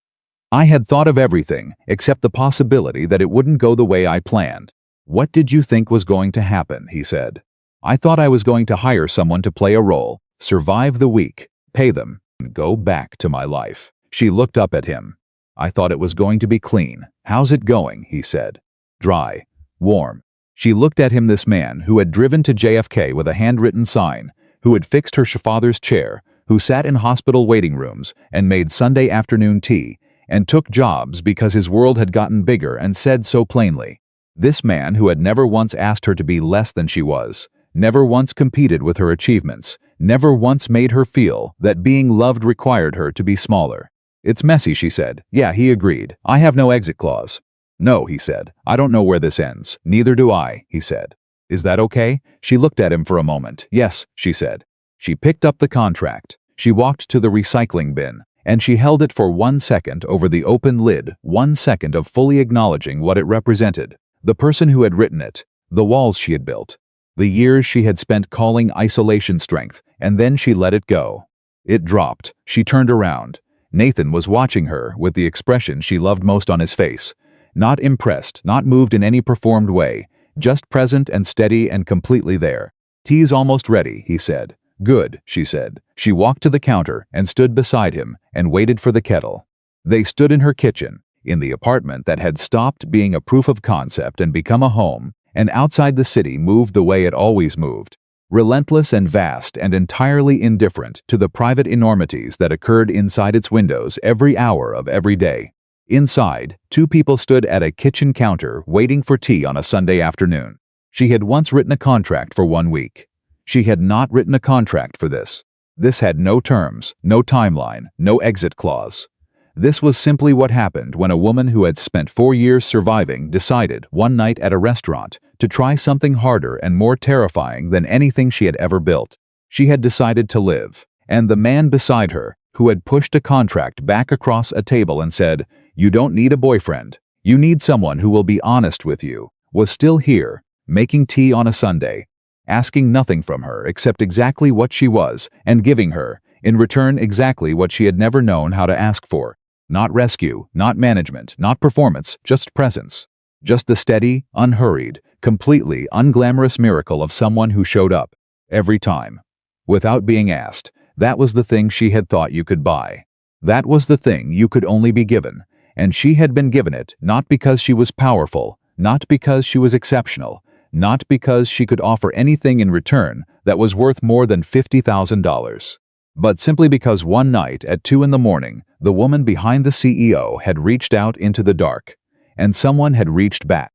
I had thought of everything except the possibility that it wouldn't go the way I planned. What did you think was going to happen, he said. I thought I was going to hire someone to play a role, survive the week, Pay them and go back to my life. She looked up at him. I thought it was going to be clean. How's it going? He said. Dry. Warm. She looked at him, this man who had driven to JFK with a handwritten sign, who had fixed her father's chair, who sat in hospital waiting rooms and made Sunday afternoon tea, and took jobs because his world had gotten bigger and said so plainly. This man who had never once asked her to be less than she was, never once competed with her achievements, never once made her feel that being loved required her to be smaller. It's messy, she said. Yeah, he agreed. I have no exit clause. No, he said. I don't know where this ends. Neither do I, he said. Is that okay? She looked at him for a moment. Yes, she said. She picked up the contract. She walked to the recycling bin, and she held it for 1 second over the open lid, 1 second of fully acknowledging what it represented. The person who had written it, the walls she had built, the years she had spent calling isolation strength, and then she let it go. It dropped. She turned around. Nathan was watching her with the expression she loved most on his face. Not impressed, not moved in any performed way, just present and steady and completely there. Tea's almost ready, he said. Good, she said. She walked to the counter and stood beside him and waited for the kettle. They stood in her kitchen, in the apartment that had stopped being a proof of concept and become a home, and outside the city moved the way it always moved. Relentless and vast and entirely indifferent to the private enormities that occurred inside its windows every hour of every day. Inside, two people stood at a kitchen counter waiting for tea on a Sunday afternoon. She had once written a contract for 1 week. She had not written a contract for this. This had no terms, no timeline, no exit clause. This was simply what happened when a woman who had spent 4 years surviving decided, one night at a restaurant, to try something harder and more terrifying than anything she had ever built. She had decided to live, and the man beside her, who had pushed a contract back across a table and said, "You don't need a boyfriend. You need someone who will be honest with you," was still here, making tea on a Sunday, asking nothing from her except exactly what she was, and giving her, in return, exactly what she had never known how to ask for. Not rescue, not management, not performance, just presence. Just the steady, unhurried, completely unglamorous miracle of someone who showed up, every time. Without being asked, that was the thing she had thought you could buy. That was the thing you could only be given, and she had been given it not because she was powerful, not because she was exceptional, not because she could offer anything in return that was worth more than $50,000. But simply because one night at 2 a.m, the woman behind the CEO had reached out into the dark, and someone had reached back.